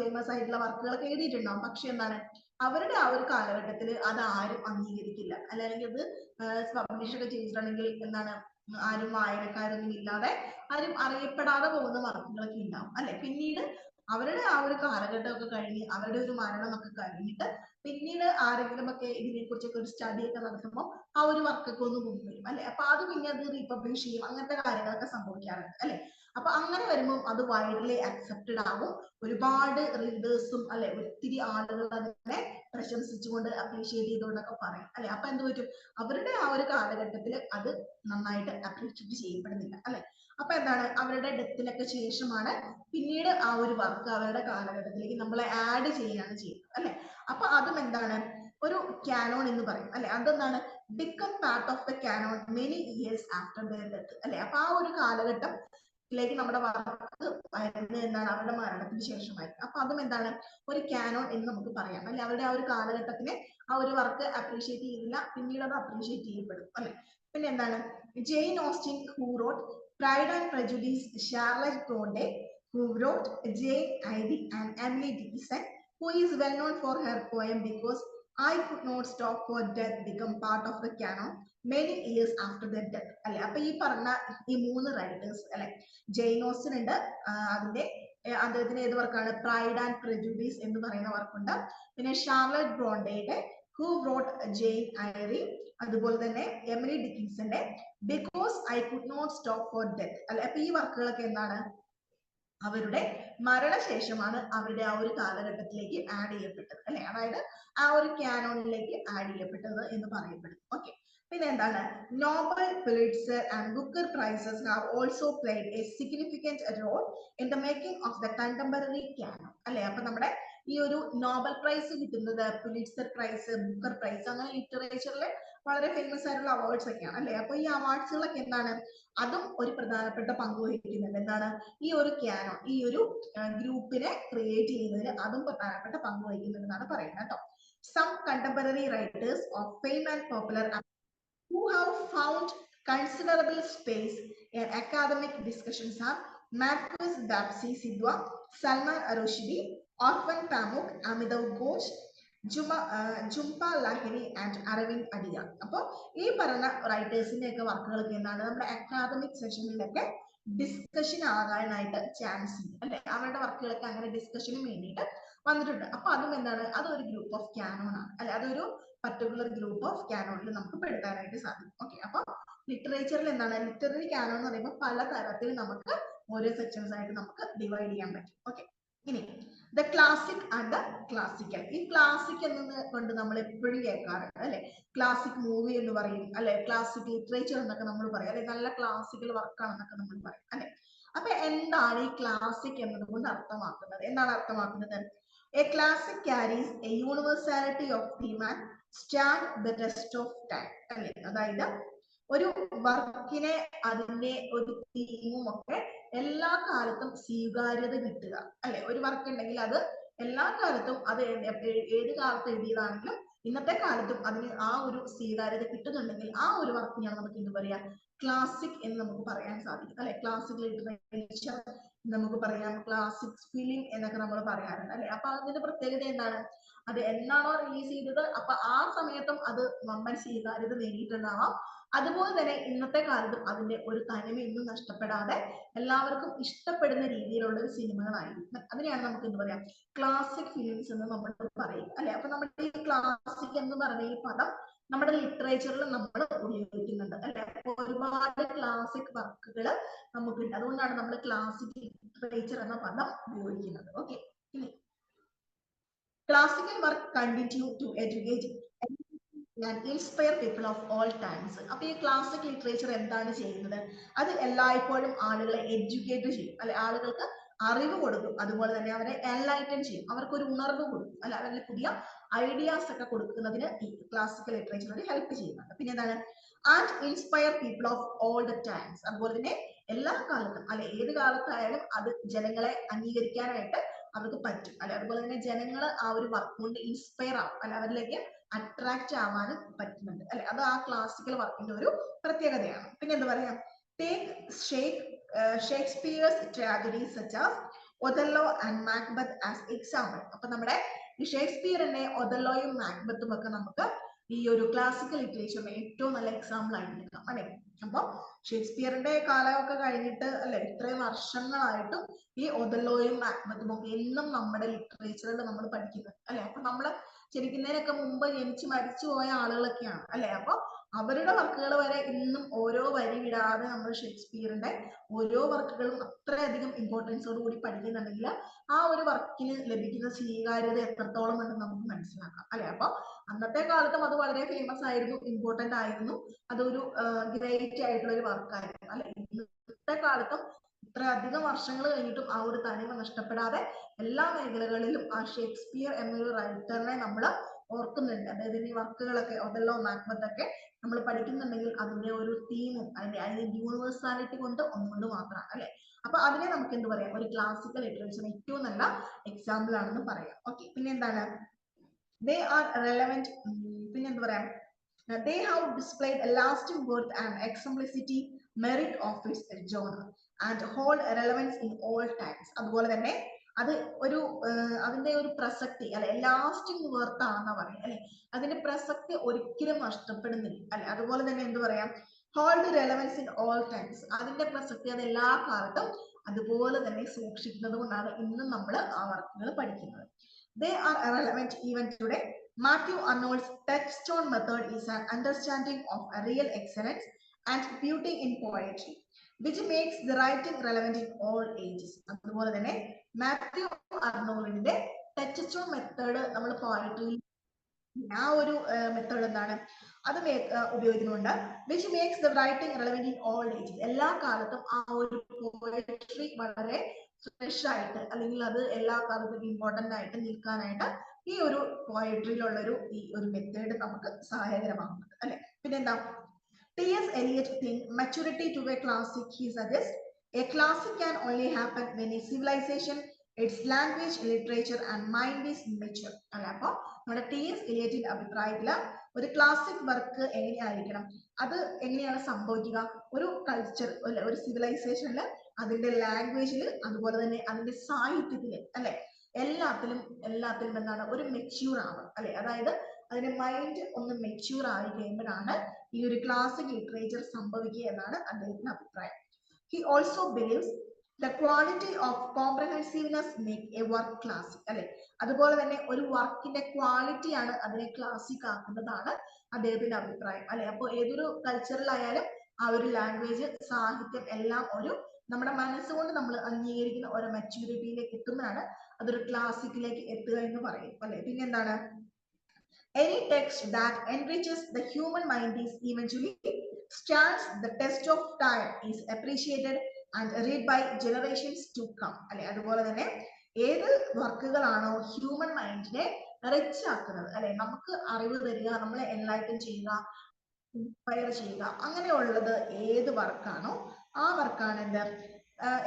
ഫേമസ് ആയിട്ടുള്ള വർക്കുകളൊക്കെ എഴുതിയിട്ടുണ്ടാവും. പക്ഷെ എന്താണ്, അവരുടെ ആ ഒരു കാലഘട്ടത്തിൽ അത് ആരും അംഗീകരിക്കില്ല, അല്ലെങ്കിൽ അത് പബ്ലിഷ് ഒക്കെ ചെയ്തിട്ടുണ്ടെങ്കിൽ എന്താണ്, ആരും വായനക്കാരൊന്നും ഇല്ലാതെ ആരും അറിയപ്പെടാതെ പോകുന്ന വർക്കുകളൊക്കെ ഉണ്ടാവും അല്ലെ. പിന്നീട് അവരുടെ ആ ഒരു കാലഘട്ടമൊക്കെ കഴിഞ്ഞ് അവരുടെ ഒരു മരണമൊക്കെ കഴിഞ്ഞിട്ട് പിന്നീട് ആരെങ്കിലും ഒക്കെ ഇതിനെ കുറിച്ചൊക്കെ ഒരു സ്റ്റഡി ഒക്കെ നടത്തുമ്പോൾ ആ ഒരു വർക്കൊക്കെ ഒന്ന് കൊണ്ടുവരും അല്ലെ. അപ്പൊ അത് പിന്നെ അത് റീപബ്ലിഷ് ചെയ്യും, അങ്ങനത്തെ കാര്യങ്ങളൊക്കെ സംഭവിക്കാറുണ്ട് അല്ലെ. അപ്പൊ അങ്ങനെ വരുമ്പോൾ അത് വൈഡ്ലി അക്സെപ്റ്റഡ് ആവും, ഒരുപാട് റീഡേഴ്സും അല്ലെ ഒത്തിരി ആളുകൾ അതിനെ പ്രശംസിച്ചുകൊണ്ട് അപ്രീഷിയേറ്റ് ചെയ്തുകൊണ്ടൊക്കെ പറയും അല്ലെ. അപ്പൊ എന്ത് പറ്റും, അവരുടെ ആ ഒരു കാലഘട്ടത്തിൽ അത് നന്നായിട്ട് അപ്രീഷിയേറ്റ് ചെയ്യപ്പെടുന്നില്ല അല്ലെ. അപ്പൊ എന്താണ്, അവരുടെ ഡെത്തിനൊക്കെ ശേഷമാണ് പിന്നീട് ആ ഒരു വർക്ക് അവരുടെ കാലഘട്ടത്തിലേക്ക് നമ്മളെ ആഡ് ചെയ്യാണ് ചെയ്യുന്നത് അല്ലെ. അപ്പൊ അതും എന്താണ്, ഒരു കാനോൺ എന്ന് പറയും അല്ലെ. അതെന്താണ്, become part of the Canon many years after there death അല്ലെ. അപ്പൊ ആ ഒരു കാലഘട്ടത്തിലേക്ക് നമ്മുടെ വർക്ക് വരുന്നത് എന്താണ്, അവരുടെ മരണത്തിന് ശേഷമായിരിക്കും. അപ്പൊ അതും എന്താണ്, ഒരു കാനോൺ എന്ന് നമുക്ക് പറയാം അല്ലെ. അവരുടെ ആ ഒരു കാലഘട്ടത്തിനെ ആ ഒരു വർക്ക് അപ്രീഷിയേറ്റ് ചെയ്തില്ല, പിന്നീട് അത് അപ്രീഷിയേറ്റ് ചെയ്യപ്പെടും അല്ലെ. പിന്നെ എന്താണ്, Jane Austen who wrote Pride and Prejudice, Charlotte Bronte who wrote Jane Eyre, and Emily Dickinson who is well known for her poem Because I Could Not Stop for Death become part of the canon many years after their death അല്ലെ. അപ്പൊ ഈ പറഞ്ഞ ഈ മൂന്ന് writers അല്ലെ, Jain Austen ഉണ്ട്, അദ്ദേഹത്തിന് ഏത് വർക്കാണ്, പ്രൈഡ് ആൻഡ് പ്രെജുഡീസ് എന്ന് പറയുന്ന വർക്കുണ്ട്. പിന്നെ ഷാർലറ്റ് ബ്രോണ്ടയുടെ ഹു wrote ജെയിൻ ഐറി, അതുപോലെ തന്നെ എമിലി ഡിക്കിൻസന്റെ because I could not stop for death അല്ലെ. അപ്പൊ ഈ വർക്കുകളൊക്കെ എന്താണ്, അവരുടെ മരണശേഷമാണ് അവരുടെ ആ ഒരു കാലഘട്ടത്തിലേക്ക് ആഡ് ചെയ്യപ്പെട്ടത് അല്ലെ. അതായത് ആ ഒരു കാനോണിലേക്ക് ആഡ് ചെയ്യപ്പെട്ടത് എന്ന് പറയപ്പെടും. ഓക്കെ, പിന്നെ എന്താണ്, Nobel, Pulitzer and Booker prizes have also played a significant role in the making of the contemporary canon അല്ലെ. അപ്പൊ നമ്മുടെ ഈ ഒരു നോബൽ പ്രൈസ് കിട്ടുന്നത്, പുലിറ്റ്സർ പ്രൈസ്, ബുക്കർ പ്രൈസ്, അങ്ങനെ ലിറ്ററേച്ചറിൽ വളരെ ഫേമസ് ആയിട്ടുള്ള അവാർഡ്സ് ഒക്കെയാണ് അല്ലെ. അപ്പൊ ഈ അവാർഡ്സുകളൊക്കെ എന്താണ്, അതും ഒരു പ്രധാനപ്പെട്ട പങ്ക് വഹിക്കുന്നുണ്ട്. എന്താണ്, ഈ ഒരു കാനോൺ, ഈ ഒരു ഗ്രൂപ്പിനെ ക്രിയേറ്റ് ചെയ്യുന്നതിൽ അതും പ്രധാനപ്പെട്ട പങ്ക് വഹിക്കുന്നുണ്ടെന്നാണ് പറയുന്നത് കേട്ടോ. Some contemporary writers of fame and popular who have found considerable space in academic discussions are Marcus Babsi Sidwa, Salman Rushdie, Orphan Pamuk, Amitav Ghosh, Jhumpa Lahiri and Aravind Adiga. അപ്പോൾ ഈ പറഞ്ഞ റൈറ്റേഴ്സിന്റെ ഒക്കെ വർക്കുകളൊക്കെ എന്താണ്, നമ്മുടെ അക്കാദമിക് സെഷനിലൊക്കെ ഡിസ്കഷൻ ആകാനായിട്ട് ചാൻസ് ഉണ്ട് അല്ലെ. അവരുടെ വർക്കുകളൊക്കെ അങ്ങനെ ഡിസ്കഷന് വേണ്ടിയിട്ട് വന്നിട്ടുണ്ട്. അപ്പൊ അതും എന്താണ്, അതൊരു ഗ്രൂപ്പ് ഓഫ് കാനോൺ ആണ് അല്ലെ, അതൊരു പർട്ടിക്കുലർ ഗ്രൂപ്പ് ഓഫ് കാനോണിൽ നമുക്ക് പെടുത്താനായിട്ട് സാധിക്കും. ഓക്കെ, അപ്പൊ ലിറ്ററേച്ചറിൽ എന്താണ്, ലിറ്റററി കാനോൺ എന്ന് പറയുമ്പോൾ പല തരത്തിൽ നമുക്ക് ഓരോ സെക്ഷൻസ് ആയിട്ട് നമുക്ക് ഡിവൈഡ് ചെയ്യാൻ പറ്റും. ഓക്കെ, ഇനി the classic and the classical. ഈ ക്ലാസിക് എന്നത് കൊണ്ട് നമ്മൾ എപ്പോഴും കേൾക്കാറുണ്ട് അല്ലെ. ക്ലാസിക് മൂവി എന്ന് പറയും അല്ലെ, ക്ലാസിക് ലിറ്ററേച്ചർ എന്നൊക്കെ നമ്മൾ പറയും അല്ലെ, നല്ല ക്ലാസിക്കൽ വർക്കാണെന്നൊക്കെ നമ്മൾ പറയും അല്ലെ. അപ്പൊ എന്താണ് ഈ ക്ലാസിക് എന്നതുകൊണ്ട് അർത്ഥമാക്കുന്നത്, എന്താണ് അർത്ഥമാക്കുന്നത്? A classic carries a universality of theme and stand the test of time അല്ലെ. അതായത് ഒരു വർക്കിനെ അതിന്റെ ഒരു തീമും ഒക്കെ എല്ലാ കാലത്തും സ്വീകാര്യത കിട്ടുക അല്ലെ. ഒരു വർക്ക് ഉണ്ടെങ്കിൽ അത് എല്ലാ കാലത്തും, അത് ഏത് കാലത്ത് എഴുതിയതാണെങ്കിലും ഇന്നത്തെ കാലത്തും അതിന് ആ ഒരു സ്വീകാര്യത കിട്ടുന്നുണ്ടെങ്കിൽ ആ ഒരു വർക്കിനാണ് നമുക്ക് എന്ത് പറയാ, ക്ലാസിക് എന്ന് നമുക്ക് പറയാൻ സാധിക്കും അല്ലെ. ക്ലാസിക് ലിറ്ററേച്ചർ നമുക്ക് പറയാം, ക്ലാസിക് ഫിലിം എന്നൊക്കെ നമ്മൾ പറയാറുണ്ട് അല്ലെ. അപ്പൊ അതിന്റെ പ്രത്യേകത എന്താണ്, അത് എന്നാണോ റിലീസ് ചെയ്തത് അപ്പൊ ആ സമയത്തും അത് വമ്പൻ സ്വീകാര്യത നേടിയിട്ടുണ്ടാവാം, അതുപോലെ തന്നെ ഇന്നത്തെ കാലത്തും അതിന്റെ ഒരു തനിമയൊന്നും നഷ്ടപ്പെടാതെ എല്ലാവർക്കും ഇഷ്ടപ്പെടുന്ന രീതിയിലുള്ള ഒരു സിനിമകളായിരിക്കും. അതിനെയാണ് നമുക്ക് എന്താ പറയാ ക്ലാസിക് ഫിലിംസ് എന്ന് നമ്മൾ പറയും അല്ലെ. അപ്പൊ നമ്മുടെ ഈ ക്ലാസിക് എന്ന് പറഞ്ഞ ഈ പദം നമ്മുടെ ലിറ്ററേച്ചറിൽ നമ്മൾ ഉപയോഗിക്കുന്നുണ്ട് അല്ലെ. ഒരുപാട് ക്ലാസിക് വർക്കുകൾ നമുക്കുണ്ട്. അതുകൊണ്ടാണ് നമ്മൾ ക്ലാസിക് ലിറ്ററേച്ചർ എന്ന പദം ഉപയോഗിക്കുന്നത്. Okay, classical work continue to educate and inspire people of all times. അപ്പൊ ഈ ക്ലാസിക് ലിറ്ററേച്ചർ എന്താണ് ചെയ്യുന്നത്? അത് എല്ലായ്പ്പോഴും ആളുകളെ എഡ്യൂക്കേറ്റ് ചെയ്യും അല്ലെ, ആളുകൾക്ക് അറിവ് കൊടുക്കും. അതുപോലെ തന്നെ അവരെ എൻലൈറ്റൻ ചെയ്യും, അവർക്കൊരു ഉണർവ് കൊടുക്കും അല്ലെ, അവരുടെ പുതിയ ഐഡിയാസ് ഒക്കെ കൊടുക്കുന്നതിന് ഈ ക്ലാസിക്കൽ ലിറ്ററേച്ചർ ഹെൽപ്പ് ചെയ്യുന്നുണ്ട്. പിന്നെ എന്താണ്? And inspire people of all the times. അതുപോലെ തന്നെ എല്ലാ കാലത്തും അല്ലെ, ഏത് കാലത്തായാലും അത് ജനങ്ങളെ അംഗീകരിക്കാനായിട്ട് അവർക്ക് പറ്റും അല്ലെ. അതുപോലെ തന്നെ ജനങ്ങൾ ആ ഒരു വർക്ക് കൊണ്ട് ഇൻസ്പയർ ആവും അല്ലെ, അവരിലേക്ക് അട്രാക്ട് ആവാനും പറ്റുന്നുണ്ട് അല്ലെ. അത് ആ ക്ലാസിക്കൽ വർക്കിന്റെ ഒരു പ്രത്യേകതയാണ്. പിന്നെ എന്താ പറയാ, take Shakespeare's tragedies such as Othello and Macbeth as example. അപ്പൊ നമ്മുടെ ഈ ഷേക്സ്പിയറിന്റെ ഒഥല്ലോയും മാക്ബത്തും ഒക്കെ നമുക്ക് ഈ ഒരു ക്ലാസിക്കൽ ലിറ്ററേച്ചറിന്റെ ഏറ്റവും നല്ല എക്സാമ്പിൾ ആയിട്ട് എടുക്കാം അല്ലെ. അപ്പൊ ഷേക്സ്പിയറിന്റെ കാലമൊക്കെ കഴിഞ്ഞിട്ട് അല്ലെ, ഇത്രയും വർഷങ്ങളായിട്ടും ഈ ഒഥല്ലോയും മാക്ബത്തും ഒക്കെ എന്നും നമ്മുടെ ലിറ്ററേച്ചറിൽ നമ്മൾ പഠിക്കുന്നത് അല്ലെ. അപ്പൊ നമ്മള് ജനിക്കുന്നതിനൊക്കെ മുമ്പ് ജനിച്ച് മരിച്ചു പോയ ആളുകളൊക്കെയാണ് അല്ലെ. അപ്പൊ അവരുടെ വർക്കുകൾ വരെ ഇന്നും ഓരോ വരി വിടാതെ നമ്മൾ ഷേക്സ്പിയറിന്റെ ഓരോ വർക്കുകളും അത്രയധികം ഇമ്പോർട്ടൻസോട് കൂടി പഠിക്കുന്നുണ്ടെങ്കിൽ ആ ഒരു വർക്കിന് ലഭിക്കുന്ന സ്വീകാര്യത എത്രത്തോളം ഉണ്ടെന്ന് നമുക്ക് മനസ്സിലാക്കാം അല്ലെ. അപ്പൊ അന്നത്തെ കാലത്തും അത് വളരെ ഫേമസ് ആയിരുന്നു, ഇമ്പോർട്ടന്റ് ആയിരുന്നു, അതൊരു ഗ്രേറ്റ് ആയിട്ടുള്ള ഒരു വർക്കായിരുന്നു അല്ലെ. ഇന്നത്തെ കാലത്തും ഇത്ര അധികം വർഷങ്ങൾ കഴിഞ്ഞിട്ടും ആ ഒരു തനിമ നഷ്ടപ്പെടാതെ എല്ലാ മേഖലകളിലും ആ ഷേക്സ്പിയർ എന്നൊരു റൈറ്ററിനെ നമ്മൾ ഓർക്കുന്നുണ്ട്. അതായത് ഈ വർക്കുകളൊക്കെ ഒഥല്ലോ മാക്ബത്ത് ഒക്കെ നമ്മൾ പഠിക്കുന്നുണ്ടെങ്കിൽ അതിന്റെ ഒരു തീമും അതിന്റെ യൂണിവേഴ്സാലിറ്റി കൊണ്ട് ഒന്നുകൊണ്ട് മാത്രമാണ് അല്ലെ. അപ്പൊ അതിനെ നമുക്ക് എന്ത് പറയാം, ഒരു ക്ലാസിക്കൽ ലിറ്ററേച്ചർ ഏറ്റവും നല്ല എക്സാമ്പിൾ ആണെന്ന് പറയാം. ഓക്കെ, പിന്നെ എന്താണ്, they are relevant. പിന്നെ എന്താ പറയാ, they have displayed a lasting worth and exemplicity merit of its genre and hold relevance in all times. അതുപോലെ തന്നെ അത് ഒരു അതിന്റെ ഒരു പ്രസക്തി അല്ലെ, ലാസ്റ്റിംഗ് വർത്ത് ആണെന്നാ പറയാം അല്ലെ. അതിന്റെ പ്രസക്തി ഒരിക്കലും നഷ്ടപ്പെടുന്നില്ല അല്ലെ. അതുപോലെ തന്നെ എന്ത് പറയാം, hold relevance in all times. അതിന്റെ പ്രസക്തി അത് എല്ലാ കാലത്തും അതുപോലെ തന്നെ സൂക്ഷിക്കുന്നത് കൊണ്ടാണ് ഇന്നും നമ്മൾ ആ വർക്കുകൾ പഠിക്കുന്നത്. They are relevant even today. Matthew Arnold's touchstone method is an understanding of a real excellence and beauty in poetry, which makes the writing relevant in all ages. അതുപോലെ തന്നെ മാത്യു അർണോൾഡിന്റെ ടച്ച്സ്റ്റോൺ മെത്തേഡ് നമ്മൾ പോയട്രിയിൽ ആ ഒരു മെത്തേഡ് എന്താണ്, അത് ഉപയോഗിക്കുന്നുണ്ട്. Which makes the writing relevant in all ages. എല്ലാ കാലത്തും ആ ഒരു പോയട്രി വളരെ ഫ്രഷ് ആയിട്ട് അല്ലെങ്കിൽ അത് എല്ലാ കാലത്തും ഇമ്പോർട്ടന്റ് ആയിട്ട് നിൽക്കാനായിട്ട് ഈ ഒരു പോയട്രിയിലുള്ള ഈ ഒരു മെത്തേഡ് നമുക്ക് സഹായകരമാകുന്നുണ്ട് അല്ലെ. പിന്നെന്താ, T.S. Eliot think maturity to a classic. He suggests a classic can only happen when a civilization, its language, literature and mind is mature. അല്ലെ. അപ്പൊ നമ്മുടെ T.S. എലിയറ്റിന്റെ അഭിപ്രായത്തില് ഒരു ക്ലാസിക് വർക്ക് എങ്ങനെയായിരിക്കണം, അത് എങ്ങനെയാണ് സംഭവിക്കുക, ഒരു കൾച്ചർ അല്ലെ, ഒരു സിവിലൈസേഷനിൽ അതിന്റെ ലാംഗ്വേജിൽ അതുപോലെ തന്നെ അതിന്റെ സാഹിത്യത്തില് അല്ലെ, എല്ലാത്തിലും എന്താണ് ഒരു മെച്യൂർ ആവണം അല്ലെ. അതായത് അതിന്റെ മൈൻഡ് ഒന്ന് മെച്യൂർ ആയി കഴിയുമ്പോഴാണ് ഈ ഒരു ക്ലാസിക് ലിറ്ററേച്ചർ സംഭവിക്കുക എന്നാണ് അദ്ദേഹത്തിന്റെ അഭിപ്രായം. He also believes the quality of comprehensiveness make a work classic അല്ലെ. അതുപോലെ തന്നെ ഒരു വർക്കിന്റെ ക്വാളിറ്റിയാണ് അതിനെ ക്ലാസിക് ആക്കുന്നതാണ് അദ്ദേഹത്തിന്റെ അഭിപ്രായം അല്ലെ. അപ്പോൾ ഏതൊരു കൾച്ചറിലായാലും ആ ഒരു ലാംഗ്വേജ്, സാഹിത്യം എല്ലാം ഒരു നമ്മുടെ മനസ്സുകൊണ്ട് നമ്മൾ അംഗീകരിക്കുന്ന ഒരു മെച്യൂരിറ്റിയിലേക്ക് എത്തുമ്പോഴാണ് അതൊരു ക്ലാസിക്കിലേക്ക് എത്തുക എന്ന് പറയും അല്ലെ. പിന്നെന്താണ്, any text that enriches the human mind is eventually stands the test of time, is appreciated and read by generations to come അല്ലെ. അതുപോലെ തന്നെ ഏത് വർക്കുകളാണോ ഹ്യൂമൻ മൈൻഡിനെ റിച്ച് ആക്കുന്നത് അല്ലെ, നമുക്ക് അറിവ് തരിക, നമ്മളെ എൻലൈറ്റൻ ചെയ്യുക, ഇൻസ്പയർ ചെയ്യുക, അങ്ങനെയുള്ളത് ഏത് വർക്കാണോ ആ വർക്കാണ് എന്ത്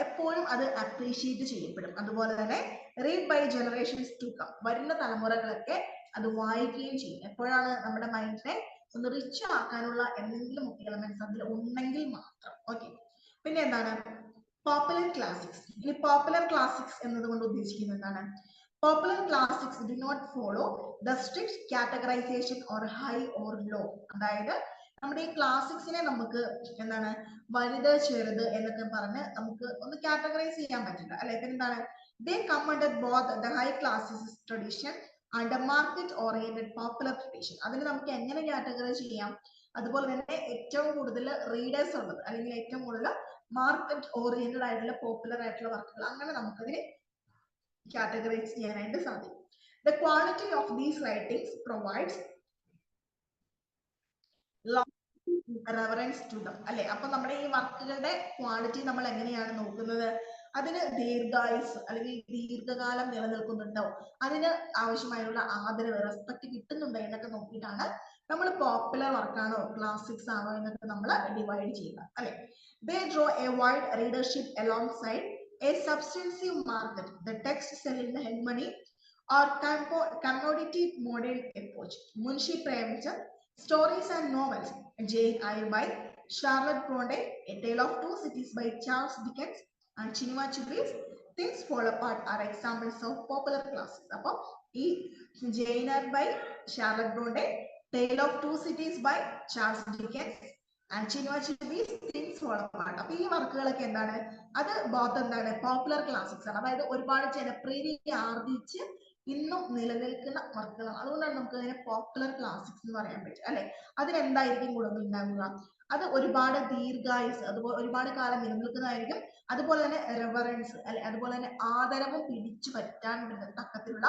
എപ്പോഴും അത് അപ്രീഷിയേറ്റ് ചെയ്യപ്പെടും. അതുപോലെ തന്നെ read by generations to come, വരുന്ന തലമുറകളൊക്കെ അത് വായിക്കുകയും ചെയ്യും. എപ്പോഴാണ് നമ്മുടെ മൈൻഡിനെ ഒന്ന് റിച്ച് ആക്കാനുള്ള എന്തെങ്കിലും എലമെന്റ്സ് അതിൽ ഉണ്ടെങ്കിൽ മാത്രം. ഓക്കെ, പിന്നെ എന്താണ് പോപ്പുലർ ക്ലാസിക്സ്. ഇനി പോപ്പുലർ ക്ലാസിക്സ് എന്നതുകൊണ്ട് ഉദ്ദേശിക്കുന്നത് എന്താണ്, popular classics do not follow the strict categorisation or high or low. അതായത് നമ്മുടെ ഈ ക്ലാസിക്സിനെ നമുക്ക് എന്താണ് വലുത് ചെറുത് എന്നൊക്കെ പറഞ്ഞ് നമുക്ക് ഒന്ന് കാറ്റഗറൈസ് ചെയ്യാൻ പറ്റില്ല അല്ലെ. എന്താണ് they come under both the high classicist tradition and the market oriented popular tradition. അതിന് നമുക്ക് എങ്ങനെ കാറ്റഗറൈസ് ചെയ്യാം? അതുപോലെ തന്നെ ഏറ്റവും കൂടുതൽ റീഡേഴ്സ് ഉള്ളത് അല്ലെങ്കിൽ ഏറ്റവും കൂടുതൽ മാർക്കറ്റ് ഓറിയന്റഡ് ആയിട്ടുള്ള പോപ്പുലർ ആയിട്ടുള്ള വർക്കുകൾ അങ്ങനെ നമുക്കതിനെ കാറ്റഗറൈസ് ചെയ്യാനായിട്ട് സാധിക്കും. The quality of these writings provides reference to them അല്ലെ. അപ്പൊ നമ്മുടെ ഈ വർക്കുകളുടെ ക്വാളിറ്റി നമ്മൾ എങ്ങനെയാണ് നോക്കുന്നത്? അതിന് ദീർഘായുസ് അല്ലെങ്കിൽ ദീർഘകാലം നിലനിൽക്കുന്നുണ്ടോ, അതിന് ആവശ്യമായുള്ള ആദരവ് റെസ്പെക്ട് കിട്ടുന്നുണ്ടോ എന്നൊക്കെ നോക്കിയിട്ടാണ് നമ്മൾ പോപ്പുലർ വർക്കാണോ ക്ലാസിക്സ് ആണോ എന്നൊക്കെ നമ്മൾ ഡിവൈഡ് ചെയ്യുക അല്ലെ. They draw a wide readership alongside a substantive market. The text sell in the hegemony or commodity modern approach. Munshi Premchand, Stories and Novels, Jane Eyre by Charlotte Bronte, A Tale of Two Cities by Charles Dickens, and Chinua Achebe's Things Fall Apart are examples of popular classics. അപ്പോൾ ഈ Jane Eyre by Charlotte Bronte, Tale of Two Cities by Charles Dickens, and Chinua Achebe's Things Fall Apart. അപ്പോൾ ഈ വർക്കുകളൊക്കെ എന്താണ്? അത് both എന്താണ് popular classics ആണ്. അതായത് ഒരുപാട് ജനപ്രീതി ആർജിച്ച് ഇന്നും നിലനിൽക്കുന്ന വർക്കുകളാണ്. അതുകൊണ്ടാണ് നമുക്ക് അതിനെ പോപ്പുലർ ക്ലാസിക്സ് എന്ന് പറയാൻ പറ്റും അല്ലെ. അതിനെന്തായിരിക്കും കൂടുതൽ ഉണ്ടാകുക? അത് ഒരുപാട് ദീർഘായുസ്, അതുപോലെ ഒരുപാട് കാലം നിലനിൽക്കുന്നതായിരിക്കും. അതുപോലെ തന്നെ റെഫറൻസ് അല്ലെ, അതുപോലെ തന്നെ ആദരവും പിടിച്ചു പറ്റാൻ തക്കത്തിലുള്ള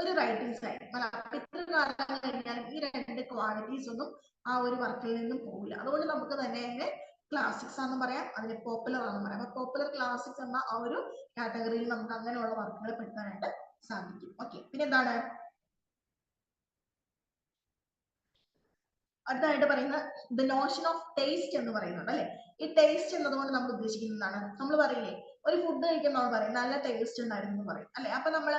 ഒരു റൈറ്റിംഗ്സ് ആയിരിക്കും അല്ല. അപ്പൊ ഇത്ര കാലം കഴിഞ്ഞാലും ഈ രണ്ട് ക്വാളിറ്റീസ് ഒന്നും ആ ഒരു വർക്കിൽ നിന്നും പോകില്ല. അതുകൊണ്ട് നമുക്ക് തന്നെ അതിനെ ക്ലാസിക്സ് ആണെന്ന് പറയാം, അതിനെ പോപ്പുലർ ആണെന്ന് പറയാം. അപ്പൊ പോപ്പുലർ ക്ലാസിക്സ് എന്ന ആ ഒരു കാറ്റഗറിയിൽ നമുക്ക് അങ്ങനെയുള്ള വർക്കുകൾ പെടുത്താനായിട്ട് സാധിക്കും. ഓക്കെ, പിന്നെ എന്താണ് അടുത്തതായിട്ട് പറയുന്നത്? ദ നോഷൻ ഓഫ് ടേസ്റ്റ് എന്ന് പറയുന്നുണ്ട് അല്ലെ. ഈ ടേസ്റ്റ് എന്നതുകൊണ്ട് നമ്മൾ ഉദ്ദേശിക്കുന്നതാണ്, നമ്മൾ പറയില്ലേ ഒരു ഫുഡ് കഴിക്കുമ്പോൾ നമ്മൾ പറയും നല്ല ടേസ്റ്റ് ഉണ്ടായിരുന്നു എന്ന് പറയും അല്ലെ. അപ്പൊ നമ്മൾ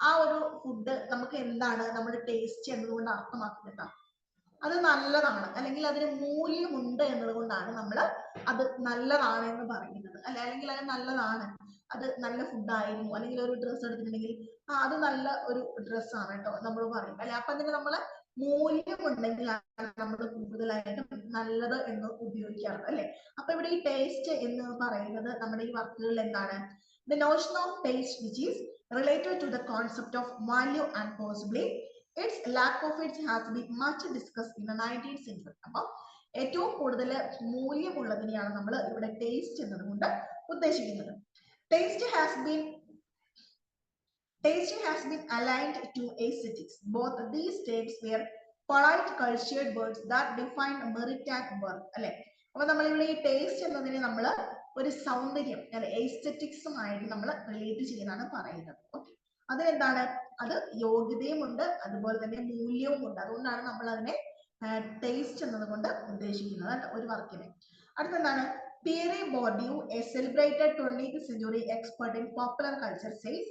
ആ ഒരു ഫുഡ് നമുക്ക് എന്താണ് നമ്മുടെ ടേസ്റ്റ് എന്നതുകൊണ്ട് അർത്ഥമാക്കുന്നത്? അത് നല്ലതാണ് അല്ലെങ്കിൽ അതിന് മൂല്യമുണ്ട് എന്നതുകൊണ്ടാണ് നമ്മൾ അത് നല്ലതാണ് എന്ന് പറയുന്നത് അല്ലെ. അല്ലെങ്കിൽ അത് നല്ലതാണ്, അത് നല്ല ഫുഡായിരുന്നു, അല്ലെങ്കിൽ ഒരു ഡ്രസ്സ് എടുത്തിട്ടുണ്ടെങ്കിൽ അത് നല്ല ഒരു ഡ്രസ്സാണ് കേട്ടോ നമ്മൾ പറയും അല്ലെ. അപ്പൊ അതിന് നമ്മള് മൂല്യമുണ്ടെങ്കിലാണ് നമ്മൾ കൂടുതലായിട്ടും നല്ലത് എന്ന് ഉപയോഗിക്കാറുണ്ട് അല്ലെ. അപ്പൊ ഇവിടെ ഈ ടേസ്റ്റ് എന്ന് പറയുന്നത് നമ്മുടെ ഈ വർക്കുകളിൽ എന്താണ്? The notion of taste which is related to the concept of value and possibly its lack of it has been much discussed in the 19th century. അപ്പൊ ഏറ്റവും കൂടുതൽ മൂല്യമുള്ളതിനെയാണ് നമ്മൾ ഇവിടെ ടേസ്റ്റ് എന്നതുകൊണ്ട് ഉദ്ദേശിക്കുന്നത്. Taste has been aligned to aesthetics. Both these terms were polite cultured words that define merit and worth അല്ലെ. അപ്പൊ നമ്മളിവിടെ ഈ ടേസ്റ്റ് എന്നതിനെ നമ്മൾ ഒരു സൗന്ദര്യം അല്ലെ എസ്തെറ്റിക്സുമായിട്ട് നമ്മൾ റിലേറ്റ് ചെയ്യുന്നതാണ് പറയുന്നത്. ഓക്കെ, അതിനെന്താണ്? അത് യോഗ്യതയുമുണ്ട്, അതുപോലെ തന്നെ മൂല്യവുമുണ്ട്. അതുകൊണ്ടാണ് നമ്മൾ അതിനെ ടേസ്റ്റ് എന്നതുകൊണ്ട് ഉദ്ദേശിക്കുന്നത് ഒരു വർക്കിനെ. അടുത്തെന്താണ്? Pierre Bourdieu, a celebrated 20th century expert in popular culture, says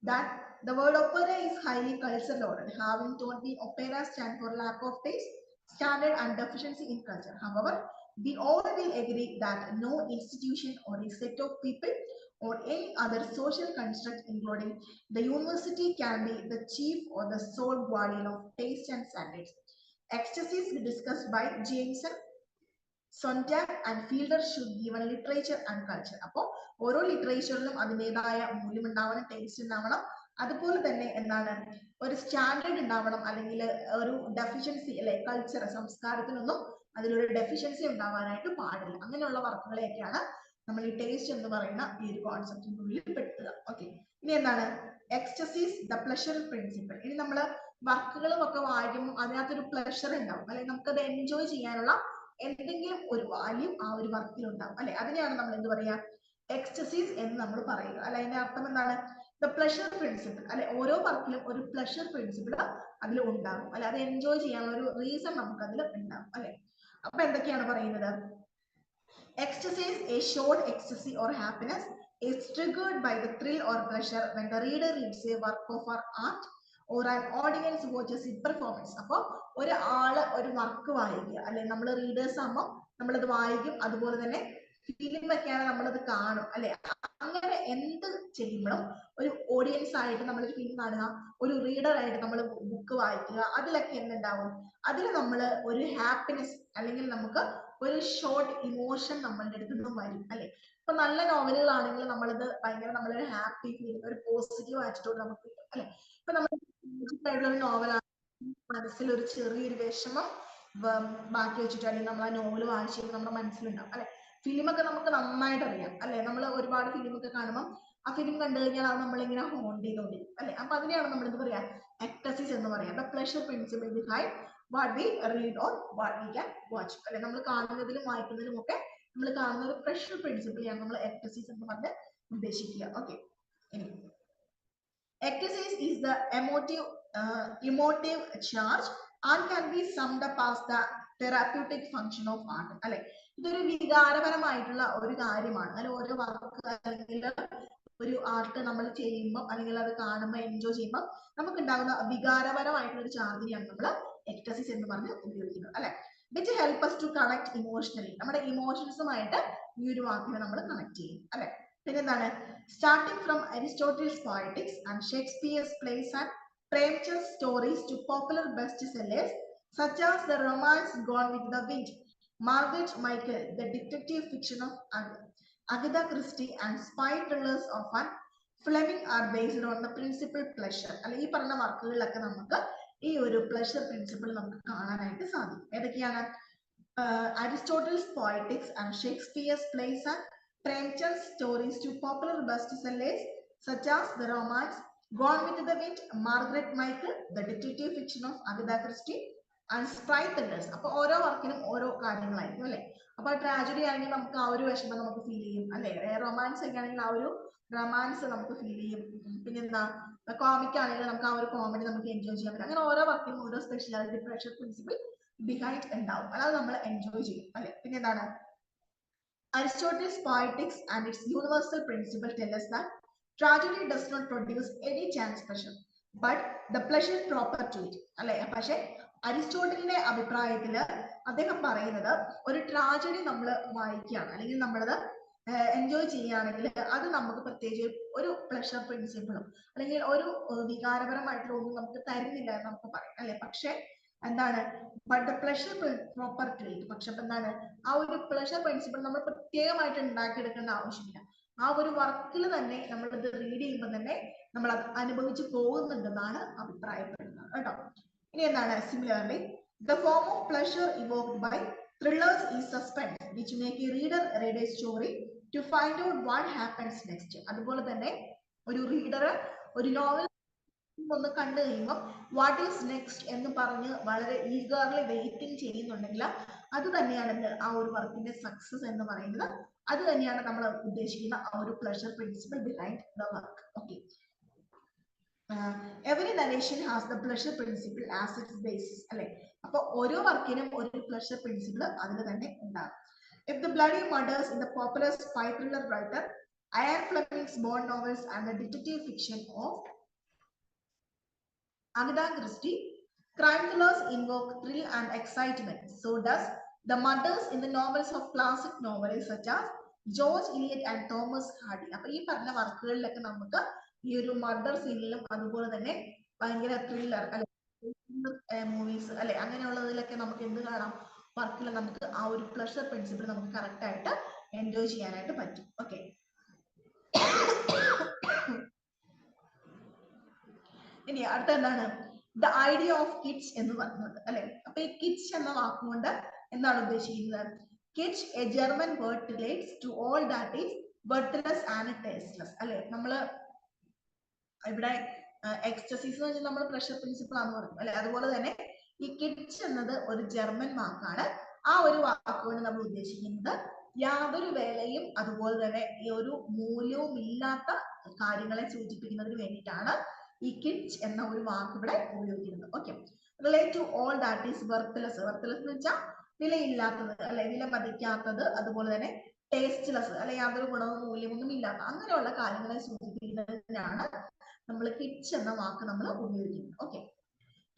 that the word opera is highly cultural ordered, having told me opera stand for lack of taste, standard and deficiency in culture. However, we all will agree that no institution or a set of people or any other social construct, including the university, can be the chief or the sole guardian of taste and standards. Ecstasies discussed by Jameson, Sontag and Fielder should given literature and culture. അപ്പോൾ ഓരോ ലിറ്ററേച്ചറിലും അതിൻ്റെതായ മൂല്യം ഉണ്ടാവണം, taste ഉണ്ടാവണം, അതുപോലെ തന്നെ എന്താണ് ഒരു സ്റ്റാൻഡേർഡ് ഉണ്ടാവണം, അല്ലെങ്കിൽ ഒരു ഡെഫിഷ്യൻസി അല്ലെ കൾച്ചർ സംസ്കാരത്തിനൊന്നും അതിലൊരു ഡെഫിഷ്യൻസി ഉണ്ടാവാനായിട്ട് പാടില്ല. അങ്ങനെയുള്ള വർക്കുകളെയൊക്കെയാണ് നമ്മൾ ഈ ടേസ്റ്റ് എന്ന് പറയുന്ന ഈ ഒരു കോൺസെപ്റ്റിനുള്ളിൽ പെടുത്തുക. ഓക്കെ, ഇനി എന്താണ്? എക്സ്റ്റസീസ് ദ പ്ലഷർ പ്രിൻസിപ്പിൾ. ഇനി നമ്മൾ വർക്കുകളും ഒക്കെ വായിക്കുമ്പോൾ അതിനകത്തൊരു പ്ലഷർ ഉണ്ടാവും അല്ലെങ്കിൽ നമുക്കത് എൻജോയ് ചെയ്യാനുള്ള എന്തെങ്കിലും ഒരു വാല്യൂ ആ ഒരു വർക്കിൽ ഉണ്ടാവും അല്ലെ. അതിനെയാണ് നമ്മൾ എന്ത് പറയാ? എക്സ്റ്റസീസ് എന്ന് നമ്മൾ പറയുക അല്ലെ. അതിന്റെ അർത്ഥം എന്താണ്? ദ പ്ലഷർ പ്രിൻസിപ്പിൾ അല്ലെ. ഓരോ വർക്കിലും ഒരു പ്ലഷർ പ്രിൻസിപ്പിൾ അതിൽ ഉണ്ടാകും അല്ലെ. അത് എൻജോയ് ചെയ്യാനുള്ള ഒരു റീസൺ നമുക്ക് അതിൽ ഉണ്ടാകും അല്ലെ. അപ്പൊ എന്തൊക്കെയാണ് പറയുന്നത്? Ecstasy, a short ecstasy or happiness, is triggered by the thrill or pleasure when the reader reads a work of art or an audience watches its performance. അപ്പോൾ ഒരാള് ഒരു വർക്ക് വായിക്കുക അല്ലെ, നമ്മൾ റീഡേഴ്സ് ആകുമ്പോൾ നമ്മളത് വായിക്കും, അതുപോലെ തന്നെ ഫിലിമൊക്കെയാണ് നമ്മളത് കാണും അല്ലെ. അങ്ങനെ എന്ത് ചെയ്യുമ്പോഴും ഒരു ഓഡിയൻസ് ആയിട്ട് നമ്മൾ ഫിലിം കാണുക, ഒരു റീഡർ ആയിട്ട് നമ്മൾ ബുക്ക് വായിക്കുക, അതിലൊക്കെ എന്തുണ്ടാവും, അതിൽ നമ്മൾ ഒരു ഹാപ്പിനെസ് അല്ലെങ്കിൽ നമുക്ക് ഒരു ഷോർട്ട് ഇമോഷൻ നമ്മളുടെ അടുത്ത് നിന്നും വരും അല്ലെ. ഇപ്പൊ നല്ല നോവലുകളാണെങ്കിൽ നമ്മളത് ഭയങ്കര നമ്മളൊരു ഹാപ്പി ഫീലിംഗ്, ഒരു പോസിറ്റീവ് ആറ്റിറ്റ്യൂഡ് നമുക്ക് കിട്ടും അല്ലെ. ഇപ്പൊ നമ്മൾ ഒരു നോവലാണ്, മനസ്സിൽ ഒരു ചെറിയൊരു വിഷമം ബാക്കി വെച്ചിട്ട് അല്ലെങ്കിൽ നമ്മൾ ആ നോവൽ വായിച്ചിട്ട് നമ്മുടെ മനസ്സിലുണ്ടാവും അല്ലെ. ഫിലിമൊക്കെ നമുക്ക് നന്നായിട്ട് അറിയാം അല്ലെ. നമ്മൾ ഒരുപാട് ഫിലിമൊക്കെ കാണുമ്പോൾ ആ ഫിലിം കണ്ടു കഴിഞ്ഞാൽ അത് നമ്മളിങ്ങനെ ഹോണ്ട് ചെയ്തോണ്ടിരിക്കും അല്ലെ. അപ്പൊ അതിനെയാണ് നമ്മൾ എന്ത് പറയാ, എക്ടസിസ് എന്ന് പറയാം. The pleasure principle behind what we read or what we can watch അല്ലെ. നമ്മൾ കാണുന്നതിലും വായിക്കുന്നതിലും ഒക്കെ നമ്മൾ കാണുന്ന ഒരു പ്ലഷർ പ്രിൻസിപ്പിളാണ് നമ്മൾ എക്ടസിസ് എന്ന് പറഞ്ഞ് ഉദ്ദേശിക്കുക. ഓക്കെ, ഇനി ecstasis is the emotive charge and can be summed up as the therapeutic function of art അല്ലെ. ഇതൊരു വികാരപരമായിട്ടുള്ള ഒരു കാര്യമാണ് അല്ലെ. ഓരോ വർക്ക് അല്ലെങ്കിൽ ഒരു ആർട്ട് നമ്മൾ ചെയ്യുമ്പോൾ അല്ലെങ്കിൽ അത് കാണുമ്പോൾ എൻജോയ് ചെയ്യുമ്പോൾ നമുക്ക് ഉണ്ടാകുന്ന വികാരപരമായിട്ടുള്ള ഒരു ചാർജിനെയാണ് നമ്മൾ എക്ടസിസ് എന്ന് പറഞ്ഞ് ഉപയോഗിക്കുന്നത് അല്ലെ. Which help us to connect emotionally, നമ്മുടെ ഇമോഷൻസുമായിട്ട് ഈ ഒരു വാക്കിനെ നമ്മൾ കണക്ട് ചെയ്യും അല്ലെ. പിന്നെന്താണ്, starting from Aristotle's poetics and Shakespeare's plays and Premchand stories to popular best sellers such as the romance Gone with the Wind, Margaret Michael, the detective fiction of Agatha Christie and spy thrillers of Anne Fleming are based on the principle pleasure അല്ലെ. ഈ പറഞ്ഞ വർക്കുകളിലൊക്കെ നമുക്ക് ഈ ഒരു pleasure principle നമുക്ക് കാണാനായിട്ട് സാധിക്കും. ഏതൊക്കെയാണ്? Aristotle's poetics and Shakespeare's plays and Premchand's stories to popular bestsellers such as The Romance, Gone with the Wind, Margaret Michael, The Detective Fiction of Agatha Christie and Spy Thrillers. അപ്പൊ ഓരോ വർക്കിനും ഓരോ കാര്യങ്ങളായിരിക്കും അല്ലെ. അപ്പൊ ട്രാജഡി ആണെങ്കിൽ നമുക്ക് ആ ഒരു വിഷമം നമുക്ക് ഫീൽ ചെയ്യും അല്ലെ. റൊമാൻസ് ഒക്കെ ആണെങ്കിൽ ആ ഒരു റൊമാൻസ് നമുക്ക് ഫീൽ ചെയ്യും. പിന്നെന്താ, കോമിക് ആണെങ്കിൽ നമുക്ക് ആ ഒരു കോമഡി നമുക്ക് എൻജോയ് ചെയ്യാൻ പറ്റും. അങ്ങനെ ഓരോ വർക്കിനും ഓരോ സ്പെഷ്യാലിറ്റി പ്ലഷർ പ്രിൻസിപ്പിൾ ബിഹൈൻഡ് ഉണ്ടാവും. അല്ലാതെ നമ്മൾ എൻജോയ് ചെയ്യും അല്ലെ. പിന്നെ എന്താണ്, Aristotle's poetics and its universal principle tell us that tragedy does not produce any chance pleasure, but the pleasure proper to it. അല്ലെ. പക്ഷെ അരിസ്റ്റോട്ടലിന്റെ അഭിപ്രായത്തില് അദ്ദേഹം പറയുന്നത് ഒരു ട്രാജഡി നമ്മൾ വായിക്കുകയാണ് അല്ലെങ്കിൽ നമ്മളത് എൻജോയ് ചെയ്യുകയാണെങ്കിൽ അത് നമുക്ക് പ്രത്യേകിച്ച് ഒരു പ്ലഷർ പ്രിൻസിപ്പിളും അല്ലെങ്കിൽ ഒരു വികാരപരമായിട്ടുള്ള ഒന്നും നമുക്ക് തരുന്നില്ല എന്ന് നമുക്ക് പറയാം അല്ലെ. പക്ഷെ എന്താണ്, but the pleasure proper to it. പക്ഷെ എന്താണ്, ആ ഒരു പ്ലഷർ പ്രിൻസിപ്പിൾ നമ്മൾ പ്രത്യേകമായിട്ട് ഉണ്ടാക്കിയെടുക്കേണ്ട ആവശ്യമില്ല. ആ ഒരു വർക്കിൽ തന്നെ നമ്മൾ ഇത് റീഡ് ചെയ്യുമ്പോൾ തന്നെ നമ്മൾ അത് അനുഭവിച്ചു പോകുന്നുണ്ടെന്നാണ് അഭിപ്രായപ്പെടുന്നത് കേട്ടോ. ഇനി എന്താണ്, similarly the form of pleasure evoked by thrillers is suspense which make a reader read a story to find out what happens next. അതുപോലെ തന്നെ ഒരു റീഡർ ഒരു നോവൽ ഒന്ന് കണ്ടു കഴിയുമ്പോൾ വാട്ട് ഈസ് നെക്സ്റ്റ് എന്ന് പറഞ്ഞ് വളരെ ഈഗർലി വെയിറ്റിംഗ് ചെയ്യുന്നുണ്ടെങ്കിൽ അത് തന്നെയാണ് ആ ഒരു വർക്കിന്റെ സക്സസ് എന്ന് പറയുന്നത്. അത് തന്നെയാണ് നമ്മൾ ഉദ്ദേശിക്കുന്ന ആ ഒരു pleasure principle behind the work. Okay, every narration has the pleasure principle as it's basis അല്ലെ. അപ്പൊ ഓരോ വർക്കിനും ഒരു പ്ലഷർ പ്രിൻസിപ്പിൾ അതിൽ തന്നെ ഉണ്ടാകും. If the bloody murders in the popular spy thriller writer Ian Fleming's Bond novels and the detective fiction of Agatha Christie, crime thrillers invoke thrill and excitement, so does the murders in the novels of classic novelists such as George Eliot and Thomas Hardy. അപ്പൊ ഈ പറഞ്ഞ വർക്കുകളിലൊക്കെ നമുക്ക് ഈ ഒരു murder സീനിലും അതുപോലെ തന്നെ ഭയങ്കര thriller അല്ലെ മൂവീസ് അല്ലെ അങ്ങനെയുള്ളതിലൊക്കെ നമുക്ക് എന്ത് കാണാം, വർക്കിൽ നമുക്ക് ആ ഒരു പ്ലഷർ പ്രിൻസിപ്പിൾ നമുക്ക് കറക്റ്റ് ആയിട്ട് എൻജോയ് ചെയ്യാനായിട്ട് പറ്റും. ഓക്കെ, ഇനി അടുത്ത എന്താണ്, ദ ഐഡിയ ഓഫ് കിഡ്സ് എന്ന് പറയുന്നത് അല്ലെ. അപ്പൊ ഈ കിഡ്സ് എന്ന വാക്കുകൊണ്ട് എന്താണ് ഉദ്ദേശിക്കുന്നത്? Kitsch a German word relates to all that is worthless and tasteless അല്ലെ. നമ്മള് ഇവിടെ എക്സ്റ്റസീസ് എന്ന് വെച്ചാൽ നമ്മൾ പ്ലഷർ പ്രിൻസിപ്പിൾ ആണെന്ന് പറയും അല്ലെ. അതുപോലെ തന്നെ ഈ കിഡ്സ് എന്നത് ഒരു ജർമ്മൻ വാക്കാണ്. ആ ഒരു വാക്കുകൊണ്ട് നമ്മൾ ഉദ്ദേശിക്കുന്നത് യാതൊരു വേലയും അതുപോലെ തന്നെ ഈ ഒരു മൂല്യവും ഇല്ലാത്ത കാര്യങ്ങളെ സൂചിപ്പിക്കുന്നതിന് വേണ്ടിയിട്ടാണ് ഈ കിഡ്സ് എന്ന ഒരു വാക്ക് ഇവിടെ ഉപയോഗിക്കുന്നത്. Okay, relate to all that is worthless. Worthless എന്ന് വെച്ചാൽ വിലയില്ലാത്തത് അല്ലെ, വില മതിക്കാത്തത്, അതുപോലെ തന്നെ ടേസ്റ്റ്ലെസ് അല്ലെ, യാതൊരു ഗുണവും മൂല്യമൊന്നും ഇല്ലാത്ത അങ്ങനെയുള്ള കാര്യങ്ങളെ സൂചിപ്പിക്കുന്നതിനാണ് നമ്മൾ കിഡ്സ് എന്ന വാക്ക് നമ്മൾ ഉപയോഗിക്കുന്നത്. Okay,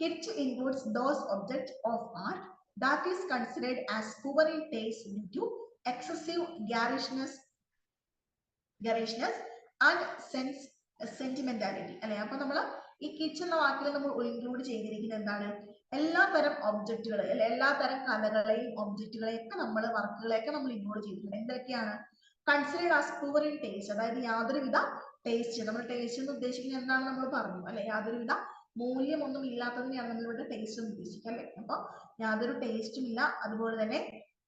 kids includes those objects of art that is considered as poor in taste due to excessive garishness and sentimentality അല്ലെ. അപ്പൊ നമ്മൾ ഈ കിച്ച് എന്ന വാക്കിൽ നമ്മൾ ഇൻക്ലൂഡ് ചെയ്തിരിക്കുന്നത് എന്താണ്? എല്ലാ തരം ഒബ്ജക്റ്റുകൾ അല്ലെ, എല്ലാ തരം കലകളെയും ഒബ്ജക്റ്റുകളെയും ഒക്കെ നമ്മൾ വർക്കുകളെയൊക്കെ നമ്മൾ ഇൻക്ലൂഡ് ചെയ്തിട്ടുണ്ട്. എന്തൊക്കെയാണ്? Considered as poor in taste, അതായത് യാതൊരുവിധ ടേസ്റ്റ്, നമ്മൾ ടേസ്റ്റ് എന്ന് ഉദ്ദേശിക്കുന്നത് എന്താണ് നമ്മൾ പറഞ്ഞു അല്ലെ, യാതൊരുവിധ മൂല്യമൊന്നും ഇല്ലാത്തതിനെയാണ് നമ്മളിവിടെ ടേസ്റ്റ് എന്ന് ഉദ്ദേശിക്കുക അല്ലെ. അപ്പൊ യാതൊരു ടേസ്റ്റും ഇല്ല, അതുപോലെ തന്നെ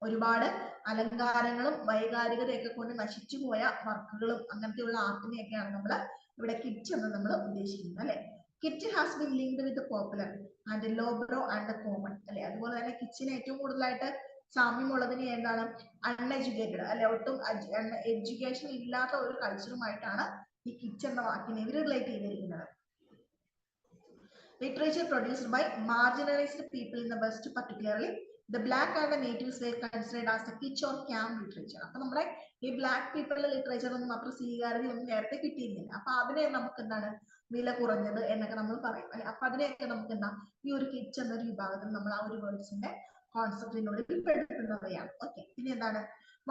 ഒരുപാട് അലങ്കാരങ്ങളും വൈകാരികതയൊക്കെ കൊണ്ട് നശിച്ചു പോയ വർക്കുകളും അങ്ങനത്തെയുള്ള ആർട്ടിനെയൊക്കെയാണ് നമ്മൾ ഇവിടെ കിച്ച് എന്ന് നമ്മൾ ഉദ്ദേശിക്കുന്നത് അല്ലെ. Kitsch has been linked with popular and lowbrow and common അല്ലെ. അതുപോലെ തന്നെ കിച്ചിന് ഏറ്റവും കൂടുതലായിട്ട് സാമ്യമുള്ളതിന് എന്താണ്? അൺഎഡ്യൂക്കേറ്റഡ് അല്ലെ, ഒട്ടും എഡ്യൂക്കേഷൻ ഇല്ലാത്ത ഒരു കൾച്ചറുമായിട്ടാണ് ഈ കിച്ച് എന്ന വാക്കിനെ ഇവർ റിലേറ്റ് ചെയ്തിരിക്കുന്നത്. Literature produced by marginalized people in the West, particularly the black and the natives, were considered as the kitsch or camp literature. അപ്പൊ നമ്മുടെ ഈ ബ്ലാക്ക് പീപ്പിളിന്റെ ലിറ്ററേച്ചർ ഒന്നും അത്ര സ്വീകാര്യത ഒന്നും നേരത്തെ കിട്ടിയിരുന്നില്ല. അപ്പൊ അതിനെ നമുക്ക് എന്താണ് വില കുറഞ്ഞത് എന്നൊക്കെ നമ്മൾ പറയും അല്ലെ. അപ്പൊ അതിനെയൊക്കെ നമുക്ക് എന്താ ഈ ഒരു കിച്ച് എന്നൊരു വിഭാഗത്തിൽ നമ്മൾ ആ ഒരു വേർഡ്സിന്റെ കോൺസെപ്റ്റിനുള്ളിൽ പെടുത്തുന്നവയാണ്. ഓക്കെ, പിന്നെ എന്താണ്?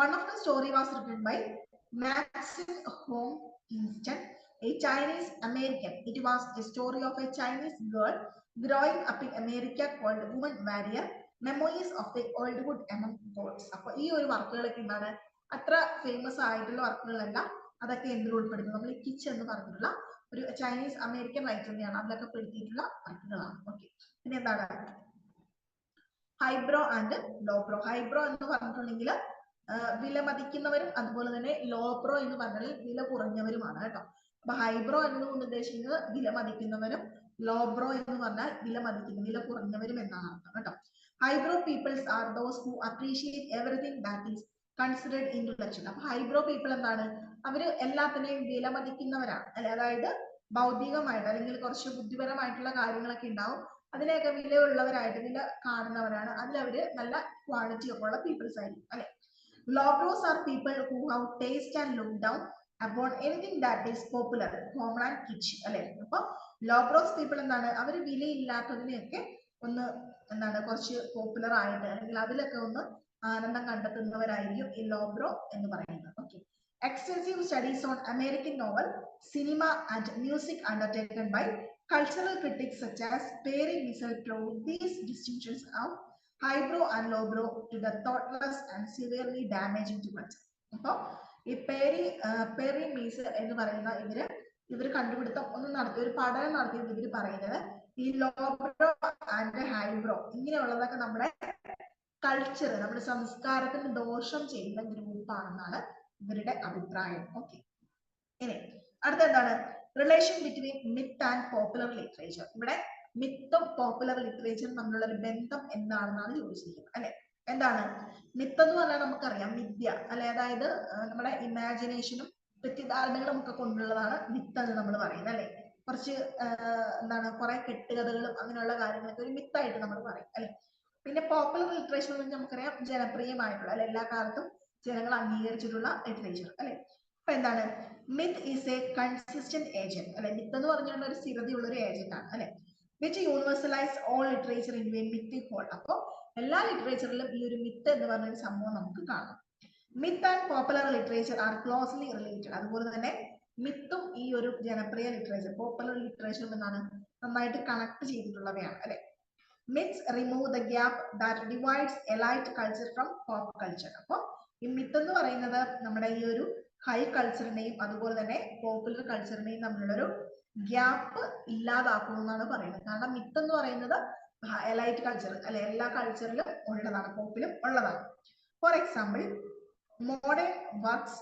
One of the story was written by Maxine Hong Kingston, a Chinese American. It was a story of a Chinese girl growing up in America called Woman Warrior, Memories of the Oldwood Among Gods. അപ്പൊ ഈ ഒരു വർക്കുകളൊക്കെ എന്താണ് അത്ര famous ആയിട്ടുള്ള വർക്കുകളല്ല, അതൊക്കെ എന്തിൽ ഉൾപ്പെടുന്നു? നമ്മൾ കിച്ച് എന്ന് പറഞ്ഞിട്ടുള്ള ഒരു ചൈനീസ് അമേരിക്കൻ റൈറ്ററിനെയാണ് അതിലൊക്കെ പെടുത്തിയിട്ടുള്ള വർക്കുകളാണ്. ഓക്കെ, പിന്നെ എന്താണ്? Highbrow and ലോബ്രോ. ഹൈബ്രോ എന്ന് പറഞ്ഞിട്ടുണ്ടെങ്കിൽ വില മതിക്കുന്നവരും അതുപോലെ തന്നെ ലോബ്രോ എന്ന് പറഞ്ഞാൽ വില കുറഞ്ഞവരുമാണ് കേട്ടോ. അപ്പൊ ഹൈബ്രോ എന്നതുകൊണ്ട് ഉദ്ദേശിക്കുന്നത് വില മതിക്കുന്നവരും, ലോബ്രോ എന്ന് പറഞ്ഞാൽ വില കുറഞ്ഞവരും എന്നാണ് അർത്ഥം കേട്ടോ. Highbrow people's are those who appreciate everything that is considered intellectual. അപ്പൊ ഹൈബ്രോ പീപ്പിൾ എന്താണ്? അവര് എല്ലാത്തിനെയും വില മതിക്കുന്നവരാണ് അല്ലെ, അതായത് ഭൗതികമായിട്ട് അല്ലെങ്കിൽ കുറച്ച് ബുദ്ധിപരമായിട്ടുള്ള കാര്യങ്ങളൊക്കെ ഉണ്ടാവും, അതിനെയൊക്കെ വിലയുള്ളവരായിട്ട് വില കാണുന്നവരാണ്. അതിലവര് നല്ല ക്വാളിറ്റി ഒക്കെ ഉള്ള പീപ്പിൾസ് ആയിരിക്കും അല്ലെ. Lowbrows are people who have taste and look down upon anything that is popular, common and kitsch അല്ലെ. അപ്പൊ ലോബ്രോസ് പീപ്പിൾ എന്താണ്? അവർ വിലയില്ലാത്തതിനെയൊക്കെ ഒന്ന് എന്താണ് കുറച്ച് പോപ്പുലർ ആയിട്ട് അല്ലെങ്കിൽ അതിലൊക്കെ ഒന്ന് ആനന്ദം കണ്ടെത്തുന്നവരായിരിക്കും ഈ ലോബ്രോ എന്ന് പറയുന്നത്. Okay, extensive studies on American novel, cinema and music undertaken by cultural critics such as Perry Mistletoe these distinctions of highbrow and lowbrow to the thoughtless and severely damaging to culture. അപ്പൊ ഈ Perry മീസ് എന്ന് പറയുന്ന ഇവര് കണ്ടുപിടുത്തം ഒന്ന് നടത്തിയ ഒരു പഠനം നടത്തിയത് ഇവര് പറയുന്നത് ഈ ലോബ്രോ ആൻഡ് ഹൈബ്രോ ഇങ്ങനെയുള്ളതൊക്കെ നമ്മുടെ കൾച്ചർ, നമ്മുടെ സംസ്കാരത്തിന് ദോഷം ചെയ്യുന്ന ഗ്രൂപ്പാണെന്നാണ് ഇവരുടെ അഭിപ്രായം. ഓക്കെ, ഇനി അടുത്ത എന്താണ്? Relation between myth and popular literature. ഇവിടെ മിത്തും പോപ്പുലർ ലിറ്ററേച്ചറും തമ്മിലുള്ള ഒരു ബന്ധം എന്താണെന്നാണ് ചോദിച്ചിരിക്കുന്നത് അല്ലെ. എന്താണ് മിത്ത് എന്ന് പറഞ്ഞാൽ? നമുക്കറിയാം മിഥ്യ അല്ലെ, അതായത് നമ്മുടെ ഇമാജിനേഷനും തെറ്റിദ്ധാരണകളും ഒക്കെ കൊണ്ടുള്ളതാണ് മിത്ത് എന്ന് നമ്മൾ പറയുന്നത് അല്ലെ. കുറച്ച് എന്താണ് കുറെ കെട്ടുകഥകളും അങ്ങനെയുള്ള കാര്യങ്ങളൊക്കെ ഒരു മിത്തായിട്ട് നമ്മൾ പറയും അല്ലെ. പിന്നെ പോപ്പുലർ ലിറ്ററേച്ചർ എന്ന് നമുക്കറിയാം ജനപ്രിയമായിട്ടുള്ള അല്ലെ, എല്ലാ കാലത്തും ജനങ്ങൾ അംഗീകരിച്ചിട്ടുള്ള ലിറ്ററേച്ചർ അല്ലെ. അപ്പൊ എന്താണ്? Myth is a consistent agent അല്ലെ. മിത്ത് എന്ന് പറഞ്ഞാൽ ഒരു സ്ഥിരതയുള്ള ഒരു ഏജന്റ് ആണ് അല്ലെ. Which universalise all literature in a mythic whole. അപ്പൊ എല്ലാ ലിറ്ററേച്ചറിലും ഈ ഒരു മിത്ത് എന്ന് പറഞ്ഞൊരു സംഭവം നമുക്ക് കാണാം. Myth and popular literature R closely related. അതുപോലെ തന്നെ മിത്തും ഈ ഒരു ജനപ്രിയ ലിറ്ററേച്ചർ പോപ്പുലർ ലിറ്ററേച്ചറും എന്നാണ് നന്നായിട്ട് കണക്ട് ചെയ്തിട്ടുള്ളവയാണ് അല്ലെ. Myths remove the gap that divides elite culture from pop culture. അപ്പൊ ഈ മിത്ത് എന്ന് പറയുന്നത് നമ്മുടെ ഈ ഒരു ഹൈ കൾച്ചറിനെയും അതുപോലെ തന്നെ പോപ്പുലർ കൾച്ചറിനെയും തമ്മിലുള്ളൊരു ഗ്യാപ്പ് ഇല്ലാതാക്കും എന്നാണ് പറയുന്നത്. കാരണം മിത്ത് എന്ന് പറയുന്നത് എലൈറ്റ് കൾച്ചർ അല്ലെ, എല്ലാ കൾച്ചറിലും ഉള്ളതാണ്, പോപ്പിലും ഉള്ളതാണ്. For example, modern works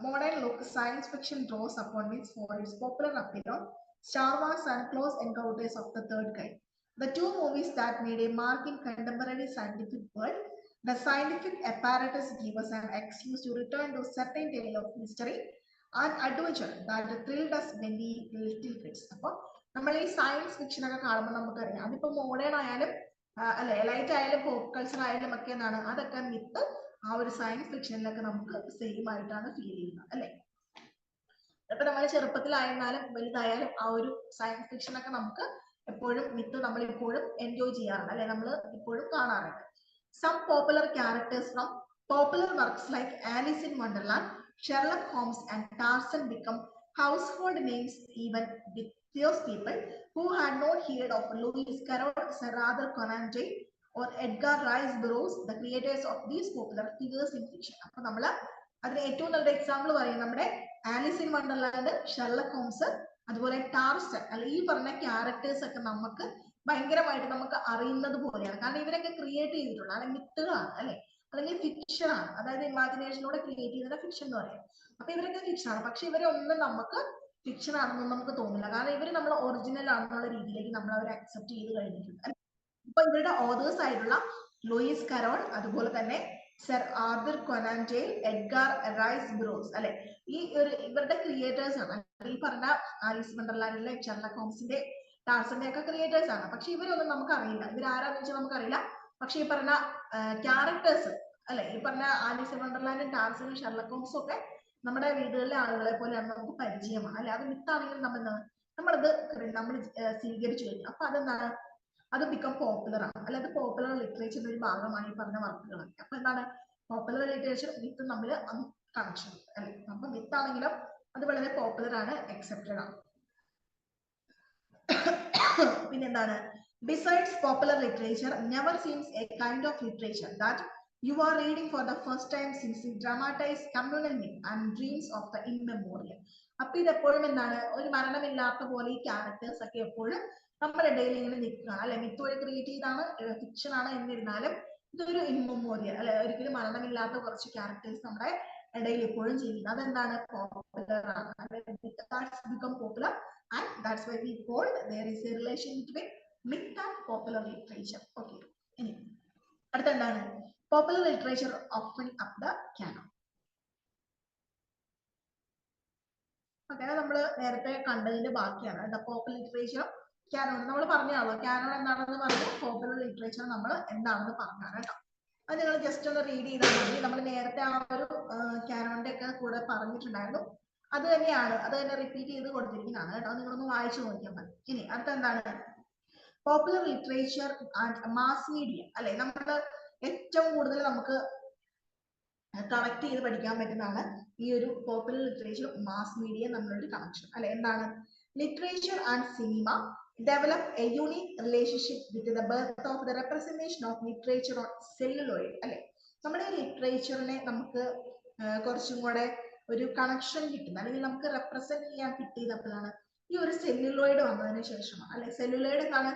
modern look science fiction draws upon this for its popular appeal on Star Wars and Close Encounters of the Third Kind, the two movies that made a mark in contemporary scientific world. The scientific apparatus gives us an excuse to return to certain tale of mystery and adventure that thrilled us when we little kids. അപ്പോൾ നമ്മൾ ഈ science fiction ഒക്കെ കാണുമ്പോൾ നമുക്കറിയാം അതിപ്പോ modern ആയാലും അല്ലെ, elite ആയാലും പോപ്പ് കൾച്ചർ ആയാലും ഒക്കെ എന്താണ് അതൊക്കെ മിത്ത് ആ ഒരു സയൻസ് ഫിക്ഷനിലൊക്കെ നമുക്ക് സെയിം ആയിട്ടാണ് ഫീൽ ചെയ്യുന്നത് അല്ലെ. ഇപ്പൊ നമ്മൾ ചെറുപ്പത്തിലായിരുന്നാലും വലുതായാലും ആ ഒരു സയൻസ് ഫിക്ഷൻ ഒക്കെ നമുക്ക് എപ്പോഴും മിത്ത് നമ്മൾ ഇപ്പോഴും എൻജോയ് ചെയ്യാറുണ്ട് അല്ലെ, നമ്മൾ ഇപ്പോഴും കാണാറുണ്ട്. Some popular characters from Popular works like Alice in Wonderland, Sherlock Holmes, and Tarzan become household names even with those people who had not heard of Lewis Carroll, Sir Arthur Conan Doyle, or Edgar Rice Burroughs, the creators of these popular figures in fiction. അപ്പോൾ നമ്മൾ അതിന് ഏറ്റവും നല്ല example പറയും നമ്മുടെ Alice in Wonderland, Sherlock Holmes, അതുപോലെ Tarzan അല്ലെ ഈ പറഞ്ഞ ക്യാരക്ടേഴ്സ് ഒക്കെ നമുക്ക് ഭയങ്കരമായിട്ട് നമുക്ക് അറിയുന്നത് പോലെയാണ്. കാരണം ഇവരൊക്കെ ക്രിയേറ്റ് ചെയ്തിട്ടുള്ള അല്ലെങ്കിൽ മിത്തുകളാണ് അല്ലെ, അല്ലെങ്കിൽ ഫിക്ഷൻ ആണ്. അതായത് ഇമാജിനേഷനിലൂടെ ക്രിയേറ്റ് ചെയ്യുന്ന ഫിക്ഷൻ എന്ന് പറയാം. അപ്പൊ ഇവരൊക്കെ ഫിക്ഷൻ ആണ്. പക്ഷെ ഇവരൊന്നും നമുക്ക് ഫിക്ഷൻ ആണെന്നൊന്നും നമുക്ക് തോന്നില്ല. കാരണം ഇവര് നമ്മൾ ഒറിജിനൽ ആണെന്നുള്ള രീതിയിലേക്ക് നമ്മൾ അവരെ അക്സെപ്റ്റ് ചെയ്ത് കഴിഞ്ഞിട്ടുണ്ട്. ഇപ്പൊ ഇവരുടെ ഓതേഴ്സ് ആയിട്ടുള്ള ലൂയിസ് കരോൾ, അതുപോലെ തന്നെ sir Arthur Konan ഡോയിൽ, Edgar rice ബുറോസ് അല്ലെ, ഈ ഒരു ഇവരുടെ ക്രിയേറ്റേഴ്സ് ആണ്. ഈ പറഞ്ഞ ആലീസ് വണ്ടർലാൻഡിലെ ഷെർലക് ഹോംസിന്റെ ടാർസന്റെ ഒക്കെ ക്രിയേറ്റേഴ്സ് ആണ്. പക്ഷെ ഇവരൊന്നും നമുക്ക് അറിയില്ല. ഇവരാരാന്ന് വെച്ചാൽ നമുക്കറിയില്ല. പക്ഷെ ഈ പറഞ്ഞ ക്യാരക്ടേഴ്സ് അല്ലെ, ഈ പറഞ്ഞ ആലീസ് ഇൻ വണ്ടർലാൻഡും ടാർസനും ഷെർലക് ഹോംസും ഒക്കെ നമ്മുടെ വീടുകളിലെ ആളുകളെ പോലെയാണ് നമുക്ക് പരിചയമാണ് അല്ലെ. അത് മിത്താണെങ്കിൽ നമ്മളത് നമ്മൾ സ്വീകരിച്ചു കഴിഞ്ഞു. അപ്പൊ അതെന്താണ്, അത് ബിക്കം പോപ്പുലർ ആണ് അല്ലെ. അത് പോപ്പുലർ ലിറ്ററേച്ചറിന്റെ ഒരു ഭാഗമാണ് ഈ പറഞ്ഞ വർക്കുകളൊക്കെ. അപ്പൊ എന്താണ് പോപ്പുലർ ലിറ്ററേച്ചർ മിത്ത് തമ്മിൽ കണക്ഷൻ അല്ലെ. അപ്പൊ മിത്താണെങ്കിലും അത് വളരെ പോപ്പുലർ ആണ്, അക്സെപ്റ്റഡ് ആണ്. പിന്നെന്താണ്, besides popular literature never seems a kind of literature that you are reading for the first time since the dramatized communal myth and dreams of the immemorial. അപ്പൊ ഇത് എപ്പോഴും എന്താണ്, ഒരു മരണമില്ലാത്ത പോലെ ഈ ക്യാരക്ടേഴ്സ് ഒക്കെ എപ്പോഴും നമ്മുടെ ഇടയിൽ ഇങ്ങനെ നിൽക്കുകയാണ് അല്ലെ. മിത്ത് വഴി ക്രിയേറ്റ് ചെയ്താണ്, ഫിക്ഷൻ ആണ് എന്നിരുന്നാലും ഇതൊരു ഇമ്മമോറിയൽ അല്ലെ, ഒരിക്കലും മരണമില്ലാത്ത കുറച്ച് ക്യാരക്ടേഴ്സ് നമ്മുടെ ഇടയിൽ എപ്പോഴും ചെയ്യുന്നത്. അതെന്താണ്, പോപ്പുലർ ആണ്. Become popular and that's why we called there is a relation between myth and popular literature. Okay, ഇനി അടുത്ത എന്താണ്, popular literature opening up the canon. Okay, നമ്മൾ നേരത്തെ കണ്ടതിന്റെ ബാക്കിയാണ് കേട്ടോ. പോപ്പുലർ ലിറ്ററേച്ചർ ക്യാനോൺ നമ്മൾ പറഞ്ഞാണല്ലോ. ക്യാനോൺ എന്താണെന്ന് പറഞ്ഞു, പോപ്പുലർ ലിറ്ററേച്ചർ നമ്മൾ എന്താണെന്ന് പറഞ്ഞാണ് കേട്ടോ. അത് നിങ്ങൾ ജസ്റ്റ് ഒന്ന് റീഡ് ചെയ്താൽ മതി. നമ്മൾ നേരത്തെ ആ ഒരു ക്യാനോണിന്റെ ഒക്കെ കൂടെ പറഞ്ഞിട്ടുണ്ടായിരുന്നു. അത് തന്നെയാണ്, അത് തന്നെ റിപ്പീറ്റ് ചെയ്ത് കൊടുത്തിരിക്കുന്നതാണ് കേട്ടോ. നിങ്ങളൊന്ന് വായിച്ചു നോക്കിയാൽ മതി. ഇനി അടുത്ത എന്താണ്, popular literature and mass media അല്ലെ. നമ്മൾ ഏറ്റവും കൂടുതൽ നമുക്ക് കണക്ട് ചെയ്ത് പഠിക്കാൻ പറ്റുന്നതാണ് ഈ ഒരു പോപ്പുലർ ലിറ്ററേച്ചർ മാസ് മീഡിയ നമ്മളൊരു കണക്ഷൻ അല്ലെ. എന്താണ്, literature and cinema develop A unique relationship with the birth of the representation of literature on celluloid അല്ലെ. നമ്മുടെ ലിറ്ററേച്ചറിനെ നമുക്ക് കുറച്ചും കൂടെ ഒരു കണക്ഷൻ കിട്ടുന്നത് അല്ലെങ്കിൽ നമുക്ക് റെപ്രസെന്റ് ചെയ്യാൻ കിട്ടിയപ്പോഴാണ് ഈ ഒരു സെല്ലുലോയിഡ് വന്നതിന് ശേഷമാണ് അല്ലെ. സെല്ലുലോയിഡ് എന്താണ്,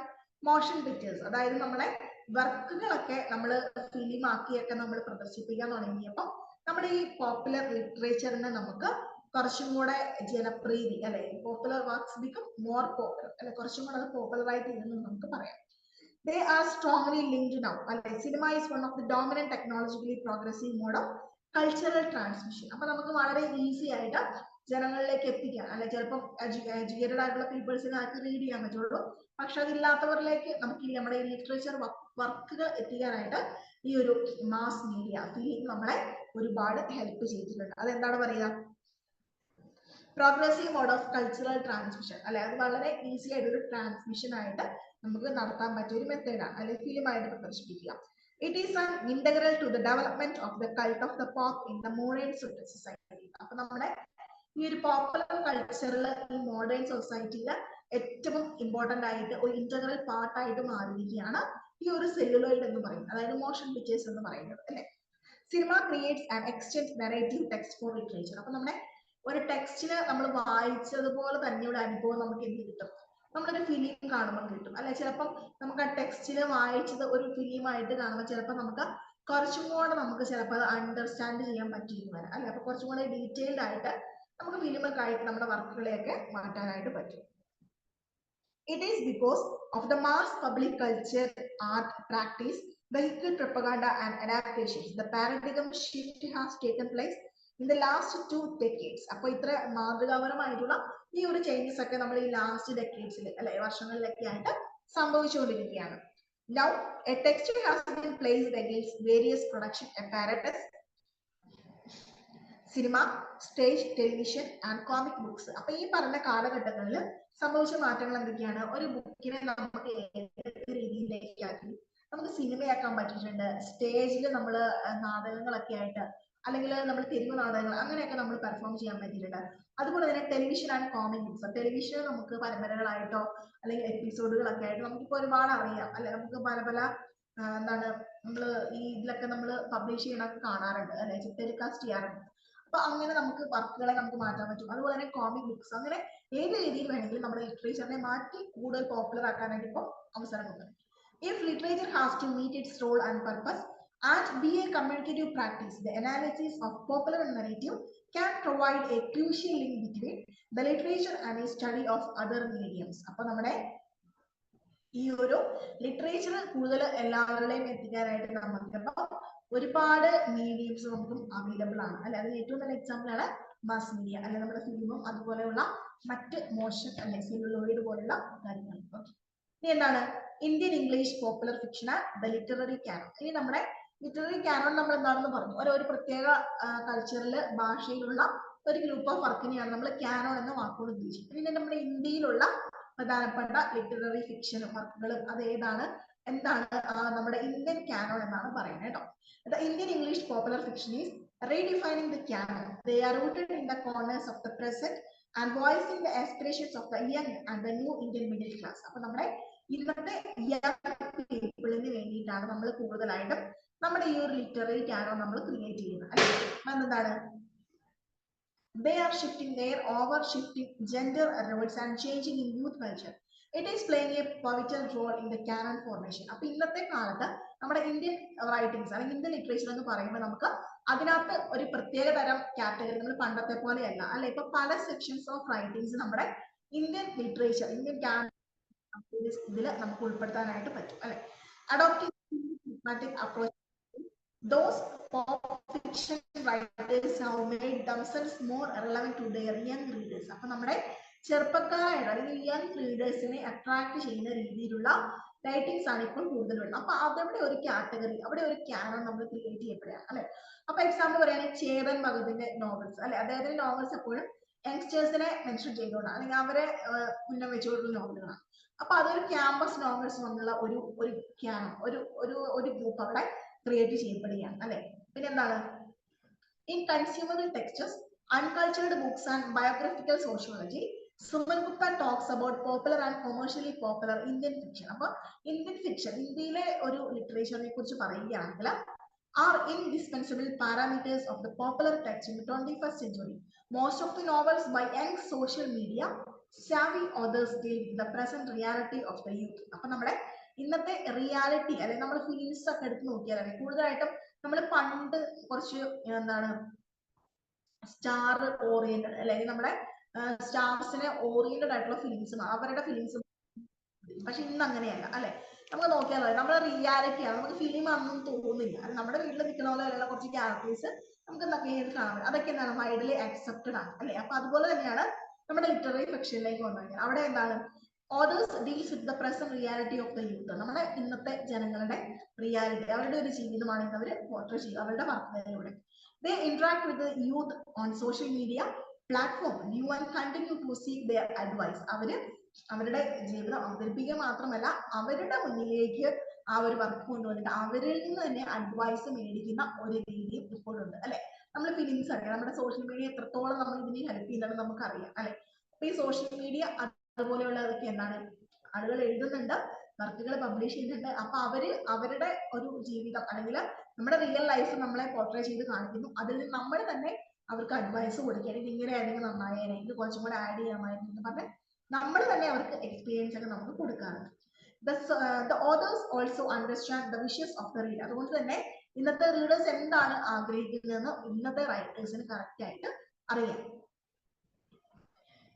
മോഷൻ പിക്ചേഴ്സ്. അതായത് നമ്മുടെ വർക്കുകളൊക്കെ നമ്മൾ ഫിലിം ആക്കിയൊക്കെ നമ്മൾ പ്രദർശിപ്പിക്കാൻ തുടങ്ങിയപ്പോൾ നമ്മുടെ ഈ പോപ്പുലർ ലിറ്ററേച്ചറിനെ നമുക്ക് കുറച്ചും കൂടെ ജനപ്രീതി അല്ലെ, popular works become more popular അല്ലെ, കുറച്ചും കൂടെ അത് പോപ്പുലർ ആയിട്ട് ഇരുന്ന് നമുക്ക് പറയാം. They are strongly linked now. Cinema is one of the dominant technologically progressive mode of cultural transmission. അപ്പൊ നമുക്ക് വളരെ ഈസി ആയിട്ട് ജനങ്ങളിലേക്ക് എത്തിക്കാൻ അല്ലെ. ചിലപ്പം എഡ്യൂക്കേറ്റഡ് ആയിട്ടുള്ള പീപ്പിൾസിന് ആർക്ക് റീഡ് ചെയ്യാൻ പറ്റുള്ളൂ. പക്ഷെ അതില്ലാത്തവരിലേക്ക് നമുക്ക് നമ്മുടെ ലിറ്ററേച്ചർ വർക്കുകൾ എത്തിക്കാനായിട്ട് ഈ ഒരു മാസ് മീഡിയ ഫിലിം നമ്മളെ ഒരുപാട് ഹെൽപ്പ് ചെയ്തിട്ടുണ്ട്. അതെന്താണ് പറയുക, progressive mode of cultural transmission അല്ലെ. അത് വളരെ ഈസി ആയിട്ടൊരു ട്രാൻസ്മിഷൻ ആയിട്ട് നമുക്ക് നടത്താൻ പറ്റിയ ഒരു മെത്തേഡാണ് അല്ലെ, ഫിലിമായിട്ട് പ്രദർശിപ്പിക്കുക. It is an integral to the development of the cult of the pop in the modern society. അപ്പൊ നമ്മുടെ ഈ ഒരു പോപ്പുലർ കൾച്ചറിൽ ഈ മോഡേൺ സൊസൈറ്റിയിൽ ഏറ്റവും ഇമ്പോർട്ടന്റ് ആയിട്ട് ഒരു ഇന്റഗ്രൽ പാർട്ടായിട്ട് മാറിയിരിക്കുകയാണ് ഈ ഒരു സെല്ലുലോയിഡ് എന്ന് പറയുന്നത്, അതായത് മോഷൻ പിക്ചേഴ്സ് എന്ന് പറയുന്നത് അല്ലെ. Cinema creates an extend narrative text four literature. അപ്പൊ നമ്മുടെ ഒരു ടെക്സ്റ്റിന് നമ്മൾ വായിച്ചതുപോലെ തന്നെയുള്ള അനുഭവം നമുക്ക് എന്ത് കിട്ടും, നമ്മളൊരു ഫിലിം കാണുമ്പോൾ കിട്ടും അല്ലെ. ചിലപ്പം നമുക്ക് ആ ടെക്സ്റ്റിൽ വായിച്ചത് ഒരു ഫിലിമായിട്ട് കാണുമ്പോൾ ചിലപ്പോൾ നമുക്ക് കുറച്ചും കൂടെ നമുക്ക് ചിലപ്പോൾ അത് അണ്ടർസ്റ്റാൻഡ് ചെയ്യാൻ പറ്റിയെന്ന് വരാം അല്ലെ. അപ്പൊ കുറച്ചും കൂടെ ഡീറ്റെയിൽഡ് ആയിട്ട് നമുക്ക് ഫിലിമൊക്കെ ആയിട്ട് നമ്മുടെ വർക്കുകളെയൊക്കെ മാറ്റാനായിട്ട് പറ്റും. It is because of the mass public culture art practice vehicle propaganda and adaptations the paradigm shift has taken place in the last 2 decades. അപ്പോൾ ഇത്ര മാതൃകാപരമായിട്ടുള്ള ഈ ഒരു ചേഞ്ചസ് ഒക്കെ നമ്മൾ ഈ ലാസ്റ്റ് ഡെക്കേഡ്സിൽ അല്ലെ വർഷങ്ങളിലൊക്കെ ആയിട്ട് സംഭവിച്ചുകൊണ്ടിരിക്കുകയാണ്. Now a text has been placed against various production apparatus, cinema, stage, television and comic books. അപ്പൊ ഈ പറഞ്ഞ കാലഘട്ടങ്ങളിൽ സംഭവിച്ച മാറ്റങ്ങൾ എന്തൊക്കെയാണ്, ഒരു ബുക്കിനെ നമുക്ക് ഏത് രീതിയിലേക്കാക്കി നമുക്ക് സിനിമയാക്കാൻ പറ്റിയിട്ടുണ്ട്. സ്റ്റേജിൽ നമ്മൾ നാടകങ്ങളൊക്കെ ആയിട്ട് അല്ലെങ്കിൽ നമ്മൾ തെരുവ് നാടകങ്ങൾ അങ്ങനെയൊക്കെ നമ്മൾ പെർഫോം ചെയ്യാൻ പറ്റിയിട്ടുണ്ട്. അതുപോലെ തന്നെ television and comic books, television നമുക്ക് പരമ്പരകളായിട്ടോ അല്ലെങ്കിൽ എപ്പിസോഡുകളൊക്കെ ആയിട്ട് നമുക്കിപ്പോൾ ഒരുപാട് അറിയാം അല്ലെ. നമുക്ക് പല പല എന്താണ് നമ്മൾ ഈ ഇതിലൊക്കെ നമ്മൾ പബ്ലിഷ് ചെയ്യണമൊക്കെ കാണാറുണ്ട് അല്ലെ, ടെലികാസ്റ്റ് ചെയ്യാറുണ്ട്. അപ്പൊ അങ്ങനെ നമുക്ക് വർക്കുകളെ നമുക്ക് മാറ്റാൻ പറ്റും. അതുപോലെ തന്നെ കോമിക് ബുക്സ്, അങ്ങനെ ഏത് രീതിയിൽ വേണമെങ്കിലും നമ്മുടെ ലിറ്ററേച്ചറിനെ മാറ്റി കൂടുതൽ പോപ്പുലർ ആക്കാനായിട്ട് ഇപ്പോൾ അവസരമുണ്ട്. If literature has to meet its role and purpose and be a communicative practice, the analysis of popular narrative can provide a crucial link between the literature and a study of other mediums. അപ്പൊ നമ്മുടെ ഈ ഒരു literature കൂടുതൽ എല്ലാവരുടെയും എത്തിക്കാനായിട്ട് നമുക്കിപ്പോൾ ഒരുപാട് mediums നമുക്കും അവൈലബിൾ ആണ് അല്ലെ. അതിന് ഏറ്റവും നല്ല എക്സാമ്പിൾ ആണ് മാസ് മീഡിയ അല്ലെ, നമ്മുടെ ഫിലിമും അതുപോലെയുള്ള മറ്റ് മോഷൻ അല്ലെ സെല്ലുലോയിഡ് പോലുള്ള കാര്യങ്ങൾ. ഇനി എന്താണ് Indian English popular fiction the literary Canon. ഇനി നമ്മുടെ ലിറ്റററി കാനോൺ നമ്മൾ എന്താണെന്ന് പറഞ്ഞു, ഒരു പ്രത്യേക കൾച്ചറിൽ ഭാഷയിലുള്ള ഒരു ഗ്രൂപ്പ് ഓഫ് വർക്കിനെയാണ് നമ്മൾ കാനോൺ എന്ന വാക്കോട് ഉദ്ദേശിക്കുന്നത്. ഇനി നമ്മുടെ ഇന്ത്യയിലുള്ള പ്രധാനപ്പെട്ട ലിറ്റററി ഫിക്ഷനും വർക്കുകളും അത് ഏതാണ്, എന്താണ് നമ്മുടെ ഇന്ത്യൻ കാനോൺ എന്നാണ് പറയുന്നത് കേട്ടോ. The Indian English popular fiction is redefining the canon. They are rooted in the corners of the present and voicing the aspirations of the young and the new Indian middle class. അപ്പൊ നമ്മുടെ ഇന്നത്തെ young പീപ്പിളിന് വേണ്ടിയിട്ടാണ് നമ്മൾ കൂടുതലായിട്ടും നമ്മുടെ ഈ ഒരു literary Canon നമ്മൾ ക്രിയേറ്റ് ചെയ്യുന്നത് അല്ലെ. എന്താണ് they are shifting their over-shifting gender roles and changing in youth culture. It is playing a pivotal role in the canon formation. അപ്പൊ ഇന്നത്തെ കാലത്ത് നമ്മുടെ ഇന്ത്യൻ റൈറ്റിംഗ്സ് അല്ലെങ്കിൽ ഇന്ത്യൻ ലിറ്ററേച്ചർ എന്ന് പറയുമ്പോൾ നമുക്ക് അതിനകത്ത് ഒരു പ്രത്യേക തരം കാറ്റഗറി നമ്മൾ പണ്ടത്തെ പോലെയല്ല അല്ലെ. ഇപ്പൊ പല സെക്ഷൻസ് ഓഫ് റൈറ്റിംഗ്സ് നമ്മുടെ ഇന്ത്യൻ ലിറ്ററേച്ചർ ഇന്ത്യൻ കാനൺ ഇതിൽ നമുക്ക് ഉൾപ്പെടുത്താനായിട്ട് പറ്റും അല്ലെ. Adopting systematic approach, those pop fiction writers have made themselves more relevant to their young readers. അപ്പൊ നമ്മുടെ ചെറുപ്പക്കാരായിട്ട് അല്ലെങ്കിൽ യങ് റീഡേഴ്സിനെ അട്രാക്ട് ചെയ്യുന്ന രീതിയിലുള്ള റൈറ്റിംഗ്സ് ആണ് ഇപ്പോൾ കൂടുതൽ വരുന്നത്. അപ്പൊ അവിടെ ഒരു കാറ്റഗറി, അവിടെ ഒരു കാനോൺ നമ്മൾ ക്രിയേറ്റ് ചെയ്യപ്പെടുകയാണ് അല്ലെ. അപ്പൊ എക്സാമ്പിൾ പറയുകയാണെങ്കിൽ ചേതൻ ഭഗത്തിന്റെ നോവൽസ് അല്ലെ, അദ്ദേഹത്തിന്റെ നോവൽസ് എപ്പോഴും യങ്സ്റ്റേഴ്സിനെ മെൻഷൻ ചെയ്തുകൊണ്ടാണ് അല്ലെങ്കിൽ അവരെ മുന്നേ വെച്ചുകൊണ്ടുള്ള നോവലുകളാണ്. അപ്പൊ അതൊരു ക്യാമ്പസ് നോവൽസ് എന്നുള്ള ഒരു കാനോൺ, ഒരു ഗ്രൂപ്പ് അവിടെ ക്രിയേറ്റ് ചെയ്യപ്പെടുകയാണ് അല്ലെ. പിന്നെ എന്താണ് in consumable texts, uncultured books and biographical sociology, Suman Gupta talks about popular and commercially popular Indian fiction. അപ്പൊ ഇന്ത്യൻ ഫിക്ഷൻ, ഇന്ത്യയിലെ ഒരു ലിറ്ററേച്ചറിനെ കുറിച്ച് പറയുകയാണെങ്കിൽ are indispensable parameters of the popular text in the 21st century. Most of the novels by young social media savvy authors deal with the present reality of the youth. അപ്പൊ നമ്മുടെ ഇന്നത്തെ reality അല്ലെങ്കിൽ നമ്മൾ films ഒക്കെ എടുത്ത് നോക്കിയാൽ കൂടുതലായിട്ടും നമ്മൾ പണ്ട് കുറച്ച് എന്താണ് സ്റ്റാർ ഓറിയന്റഡ് അല്ലെങ്കിൽ നമ്മുടെ സ്റ്റാർസിനെ ഓറിയന്റഡ് ആയിട്ടുള്ള ഫിലിംസും അവരുടെ ഫിലിംസും, പക്ഷെ ഇന്ന് അങ്ങനെയല്ല അല്ലെ. നമുക്ക് നോക്കിയാൽ നമ്മുടെ റിയാലിറ്റിയാണ്, നമുക്ക് ഫിലിം ആണെന്നും തോന്നുന്നില്ല. നമ്മുടെ വീട്ടിൽ നിൽക്കുന്ന പോലെയുള്ള കുറച്ച് ക്യാരക്ടേഴ്സ് നമുക്ക് നേരിൽ കാണാൻ പറ്റും. അതൊക്കെ എന്താണ് വൈഡലി അക്സെപ്റ്റഡ് ആണ് അല്ലെ. അപ്പൊ അതുപോലെ തന്നെയാണ് നമ്മുടെ ലിറ്റററി ഫിക്ഷനിലേക്ക് വന്നു കഴിഞ്ഞാൽ അവിടെ എന്താണ് authors deals with the present reality of the youth. നമ്മുടെ ഇന്നത്തെ ജനങ്ങളുടെ റിയാലിറ്റി, അവരുടെ ഒരു ജീവിതമാണ് ഇന്ന് അവർ പോർട്രേ ചെയ്യുക അവരുടെ വർക്കുകളിലൂടെ. They interact with the youth on social media platform, view and continue to seek their advice. അവരുടെ ജീവിതം അവതരിപ്പിക്കുക മാത്രമല്ല അവരുടെ മുന്നിലേക്ക് ആ ഒരു വർക്ക് കൊണ്ടുവന്നിട്ട് അവരിൽ നിന്ന് തന്നെ അഡ്വൈസ് മേടിക്കുന്ന ഒരു രീതിയും ഇപ്പോഴുണ്ട് അല്ലെ. നമ്മൾ ഫിലിംസ് അറിയാം, നമ്മുടെ സോഷ്യൽ മീഡിയ എത്രത്തോളം നമ്മൾ ഇതിനെ ഹെൽപ്പ് ചെയ്യുന്നത് നമുക്കറിയാം അല്ലെ. അപ്പൊ ഈ സോഷ്യൽ മീഡിയ അതുപോലെയുള്ളതൊക്കെ എന്താണ് ആളുകൾ എഴുതുന്നുണ്ട്, വർക്കുകൾ പബ്ലിഷ് ചെയ്യുന്നുണ്ട്. അപ്പൊ അവരുടെ ഒരു ജീവിതം അല്ലെങ്കിൽ നമ്മുടെ റിയൽ ലൈഫ് നമ്മളെ പോർട്രേ ചെയ്ത് കാണിക്കുന്നു. അതിൽ നിന്ന് നമ്മൾ തന്നെ അവർക്ക് അഡ്വൈസ് കൊടുക്കുകയാണ്, ഇത് ഇങ്ങനെ ആണെങ്കിൽ നന്നായേനെ, ഇത് കുറച്ചും കൂടെ ആഡ് ചെയ്യാമായിരുന്നു എന്ന് പറഞ്ഞ് നമ്മൾ തന്നെ അവർക്ക് എക്സ്പീരിയൻസ് ഒക്കെ നമുക്ക് കൊടുക്കാറുണ്ട്. The authors also understand the wishes of the reader. അതുകൊണ്ട് തന്നെ ഇന്നത്തെ റീഡേഴ്സ് എന്താണ് ആഗ്രഹിക്കുന്നതെന്ന് ഇന്നത്തെ റൈറ്റേഴ്സിന് കറക്റ്റ് ആയിട്ട് അറിയാം.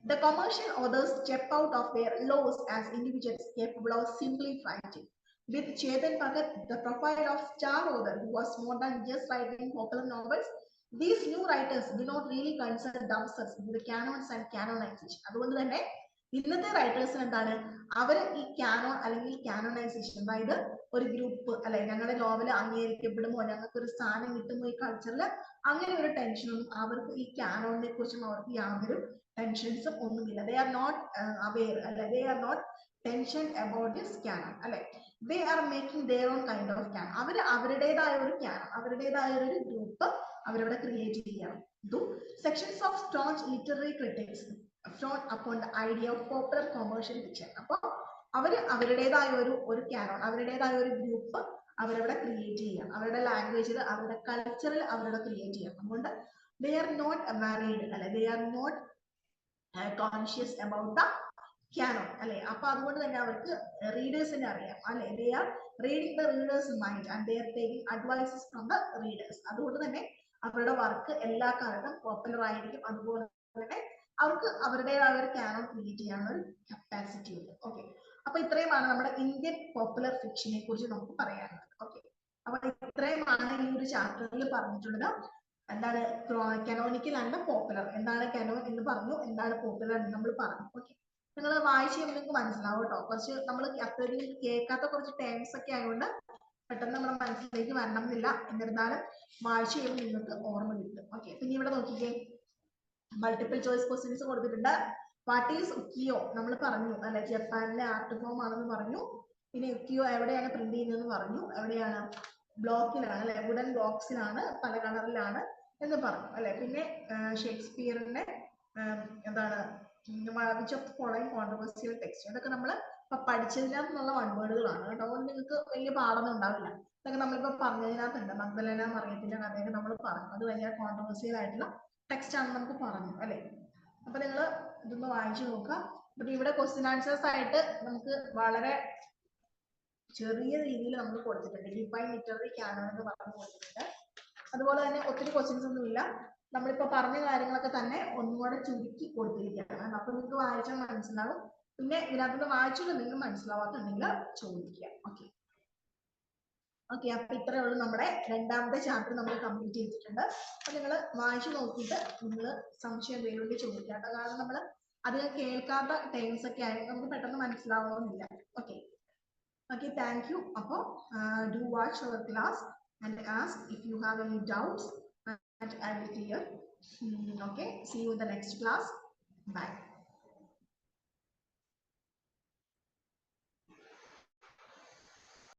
The commercial authors step out of their laws as individuals capable of simply writing. With Chetan Bhagat, the profile of star author who was more than just writing popular novels, these new writers do not really concern themselves with the canons and canonization. അതുകൊണ്ട് തന്നെ ഇന്നത്തെ റൈറ്റേഴ്സിന് എന്താണ് അവർ ഈ Canon അല്ലെങ്കിൽ കാനോണൈസേഷൻ, അതായത് ഒരു group അല്ലെ ഞങ്ങളുടെ നോവൽ അംഗീകരിക്കപ്പെടുമോ, ഞങ്ങൾക്ക് ഒരു സ്ഥാനം കിട്ടുമോ ഈ കൾച്ചറിൽ, അങ്ങനെ ഒരു ടെൻഷനൊന്നും അവർക്ക് ഈ കാനോണിനെ കുറിച്ചും അവർക്ക് യാതൊരു ടെൻഷൻസും ഒന്നുമില്ല. They are not aware, they are not tension about this canon. They are making their own kind of canon. അവരുടേതായ ഒരു canon, അവരുടേതായ ഒരു ഗ്രൂപ്പ് അവരവിടെ ക്രിയേറ്റ് ചെയ്യണം. Sections of staunch literary critics frown upon the idea of popular commercial fiction. അപ്പോൾ അവരുടേതായ ഒരു canon, അവരുടേതായ ഒരു ഗ്രൂപ്പ് അവരവിടെ ക്രിയേറ്റ് ചെയ്യാം. അവരുടെ ലാംഗ്വേജിൽ, അവരുടെ കൾച്ചറിൽ അവരുടെ ക്രിയേറ്റ് ചെയ്യാം. അതുകൊണ്ട് they are not married, they are not conscious about the canon. അപ്പൊ അതുകൊണ്ട് തന്നെ അവർക്ക് റീഡേഴ്സിനെ അറിയാം. they are reading the readers mind and they are taking advices from the readers. അതുകൊണ്ട് തന്നെ അവരുടെ വർക്ക് എല്ലാ കാലത്തും പോപ്പുലർ ആയിരിക്കും. അതുപോലെ തന്നെ അവർക്ക് അവരുടേതായ ഒരു canon ക്രിയേറ്റ് ചെയ്യാനുള്ള ഒരു കപ്പാസിറ്റി ഉണ്ട്. ഓക്കെ, അപ്പൊ ഇത്രയുമാണ് നമ്മുടെ ഇന്ത്യൻ പോപ്പുലർ ഫിക്ഷനെ കുറിച്ച് നമുക്ക് പറയാനുള്ളത്. ഓക്കെ, അപ്പൊ ഇത്രയുമാണ് ഈ ഒരു ചാപ്റ്ററിൽ പറഞ്ഞിട്ടുള്ളത്. എന്താണ് കാനോണിക്കൽ ആൻഡ് പോപ്പുലർ, എന്താണ് കാനോൺ എന്ന് പറഞ്ഞു, എന്താണ് പോപ്പുലർ എന്ന് നമ്മൾ പറഞ്ഞു. ഓക്കെ, നിങ്ങൾ വായിച്ച് നിങ്ങൾക്ക് മനസ്സിലാവും കേട്ടോ. കുറച്ച് നമ്മൾ അത്രയും കേൾക്കാത്ത കുറച്ച് ടേംസ് ഒക്കെ ആയതുകൊണ്ട് പെട്ടെന്ന് നമ്മുടെ മനസ്സിലേക്ക് വരണം എന്നില്ല. എന്നിരുന്നാലും വായിച്ച് കഴിയുമ്പോൾ നിങ്ങൾക്ക് ഓർമ്മ കിട്ടും. ഓക്കെ, പിന്നെ ഇവിടെ നോക്കിക്കേ, മൾട്ടിപ്പിൾ ചോയ്സ് ക്വസ്റ്റ്യൻസ് കൊടുത്തിട്ടുണ്ട്. വാട്ട് ഈസ് ഉക്കിയോ നമ്മൾ പറഞ്ഞു അല്ലെ, ജപ്പാനിലെ ആർട്ട് ഫോം ആണെന്ന് പറഞ്ഞു. പിന്നെ ഉക്കിയോ എവിടെയാണ് പ്രിന്റ് ചെയ്യുന്നതെന്ന് പറഞ്ഞു. എവിടെയാണ്? ബ്ലോക്കിലാണ് അല്ലെ, വുഡൻ ബോക്സിലാണ്, പല കളറിലാണ് എന്ന് പറഞ്ഞു അല്ലെ. പിന്നെ ഷേക്സ്പിയറിന്റെ എന്താണ് which of the following controversial text, ഇതൊക്കെ നമ്മൾ ഇപ്പൊ പഠിച്ചതിനകത്തുള്ള വൺവേർഡുകളാണ് കേട്ടോ. അതുകൊണ്ട് നിങ്ങൾക്ക് വലിയ പാടൊന്നും ഉണ്ടാവില്ല. ഇതൊക്കെ നമ്മളിപ്പോ പറഞ്ഞതിനകത്തുണ്ട്. മഗ്ദലേന മറിയത്തിന്റെ കഥയൊക്കെ നമ്മൾ പറഞ്ഞു. അത് വലിയ കോൺട്രവേഴ്സിയൽ ആയിട്ടുള്ള ടെക്സ്റ്റ് ആണെന്ന് നമുക്ക് പറഞ്ഞു അല്ലെ. അപ്പൊ നിങ്ങൾ ഇതൊന്ന് വായിച്ചു നോക്കുക. but ഇവിടെ ക്വസ്റ്റ്യൻ ആൻസേഴ്സ് ആയിട്ട് നമുക്ക് വളരെ ചെറിയ രീതിയിൽ നമ്മൾ കൊടുത്തിട്ടുണ്ട്. ഡിഫൈൻ ലിറ്റററി കാനോൺ എന്ന് പറഞ്ഞു കൊടുത്തിട്ടുണ്ട്. അതുപോലെ തന്നെ ഒത്തിരി ക്വസ്റ്റ്യൻസ് ഒന്നും ഇല്ല. നമ്മളിപ്പോ പറഞ്ഞ കാര്യങ്ങളൊക്കെ തന്നെ ഒന്നുകൂടെ ചുരുക്കി കൊടുത്തിരിക്കുകയാണ്. അപ്പൊ നിങ്ങൾക്ക് വായിച്ചാൽ മനസ്സിലാവും. പിന്നെ ഇതിനകത്ത് വായിച്ചിട്ട് നിങ്ങൾ മനസ്സിലാവാത്തുണ്ടെങ്കിൽ ചോദിക്കുക. ഓക്കെ ഓക്കെ, അപ്പൊ ഇത്രയേ ഉള്ളൂ. നമ്മുടെ രണ്ടാമത്തെ ചാപ്റ്റർ നമ്മൾ കംപ്ലീറ്റ് ചെയ്തിട്ടുണ്ട്. അപ്പൊ നിങ്ങൾ വായിച്ചു നോക്കിയിട്ട് നിങ്ങൾ സംശയം എന്തെങ്കിലും ചോദിക്കാം. കാരണം നമ്മൾ അധികം കേൾക്കാത്ത ടൈംസ് ഒക്കെ ആയിട്ട് നമുക്ക് പെട്ടെന്ന് മനസ്സിലാവണമെന്നില്ല. Okay okay, thank you. അപ്പോൾ do watch our class and ask if you have any doubts and I will clear. Okay, see you in the next class. Bye.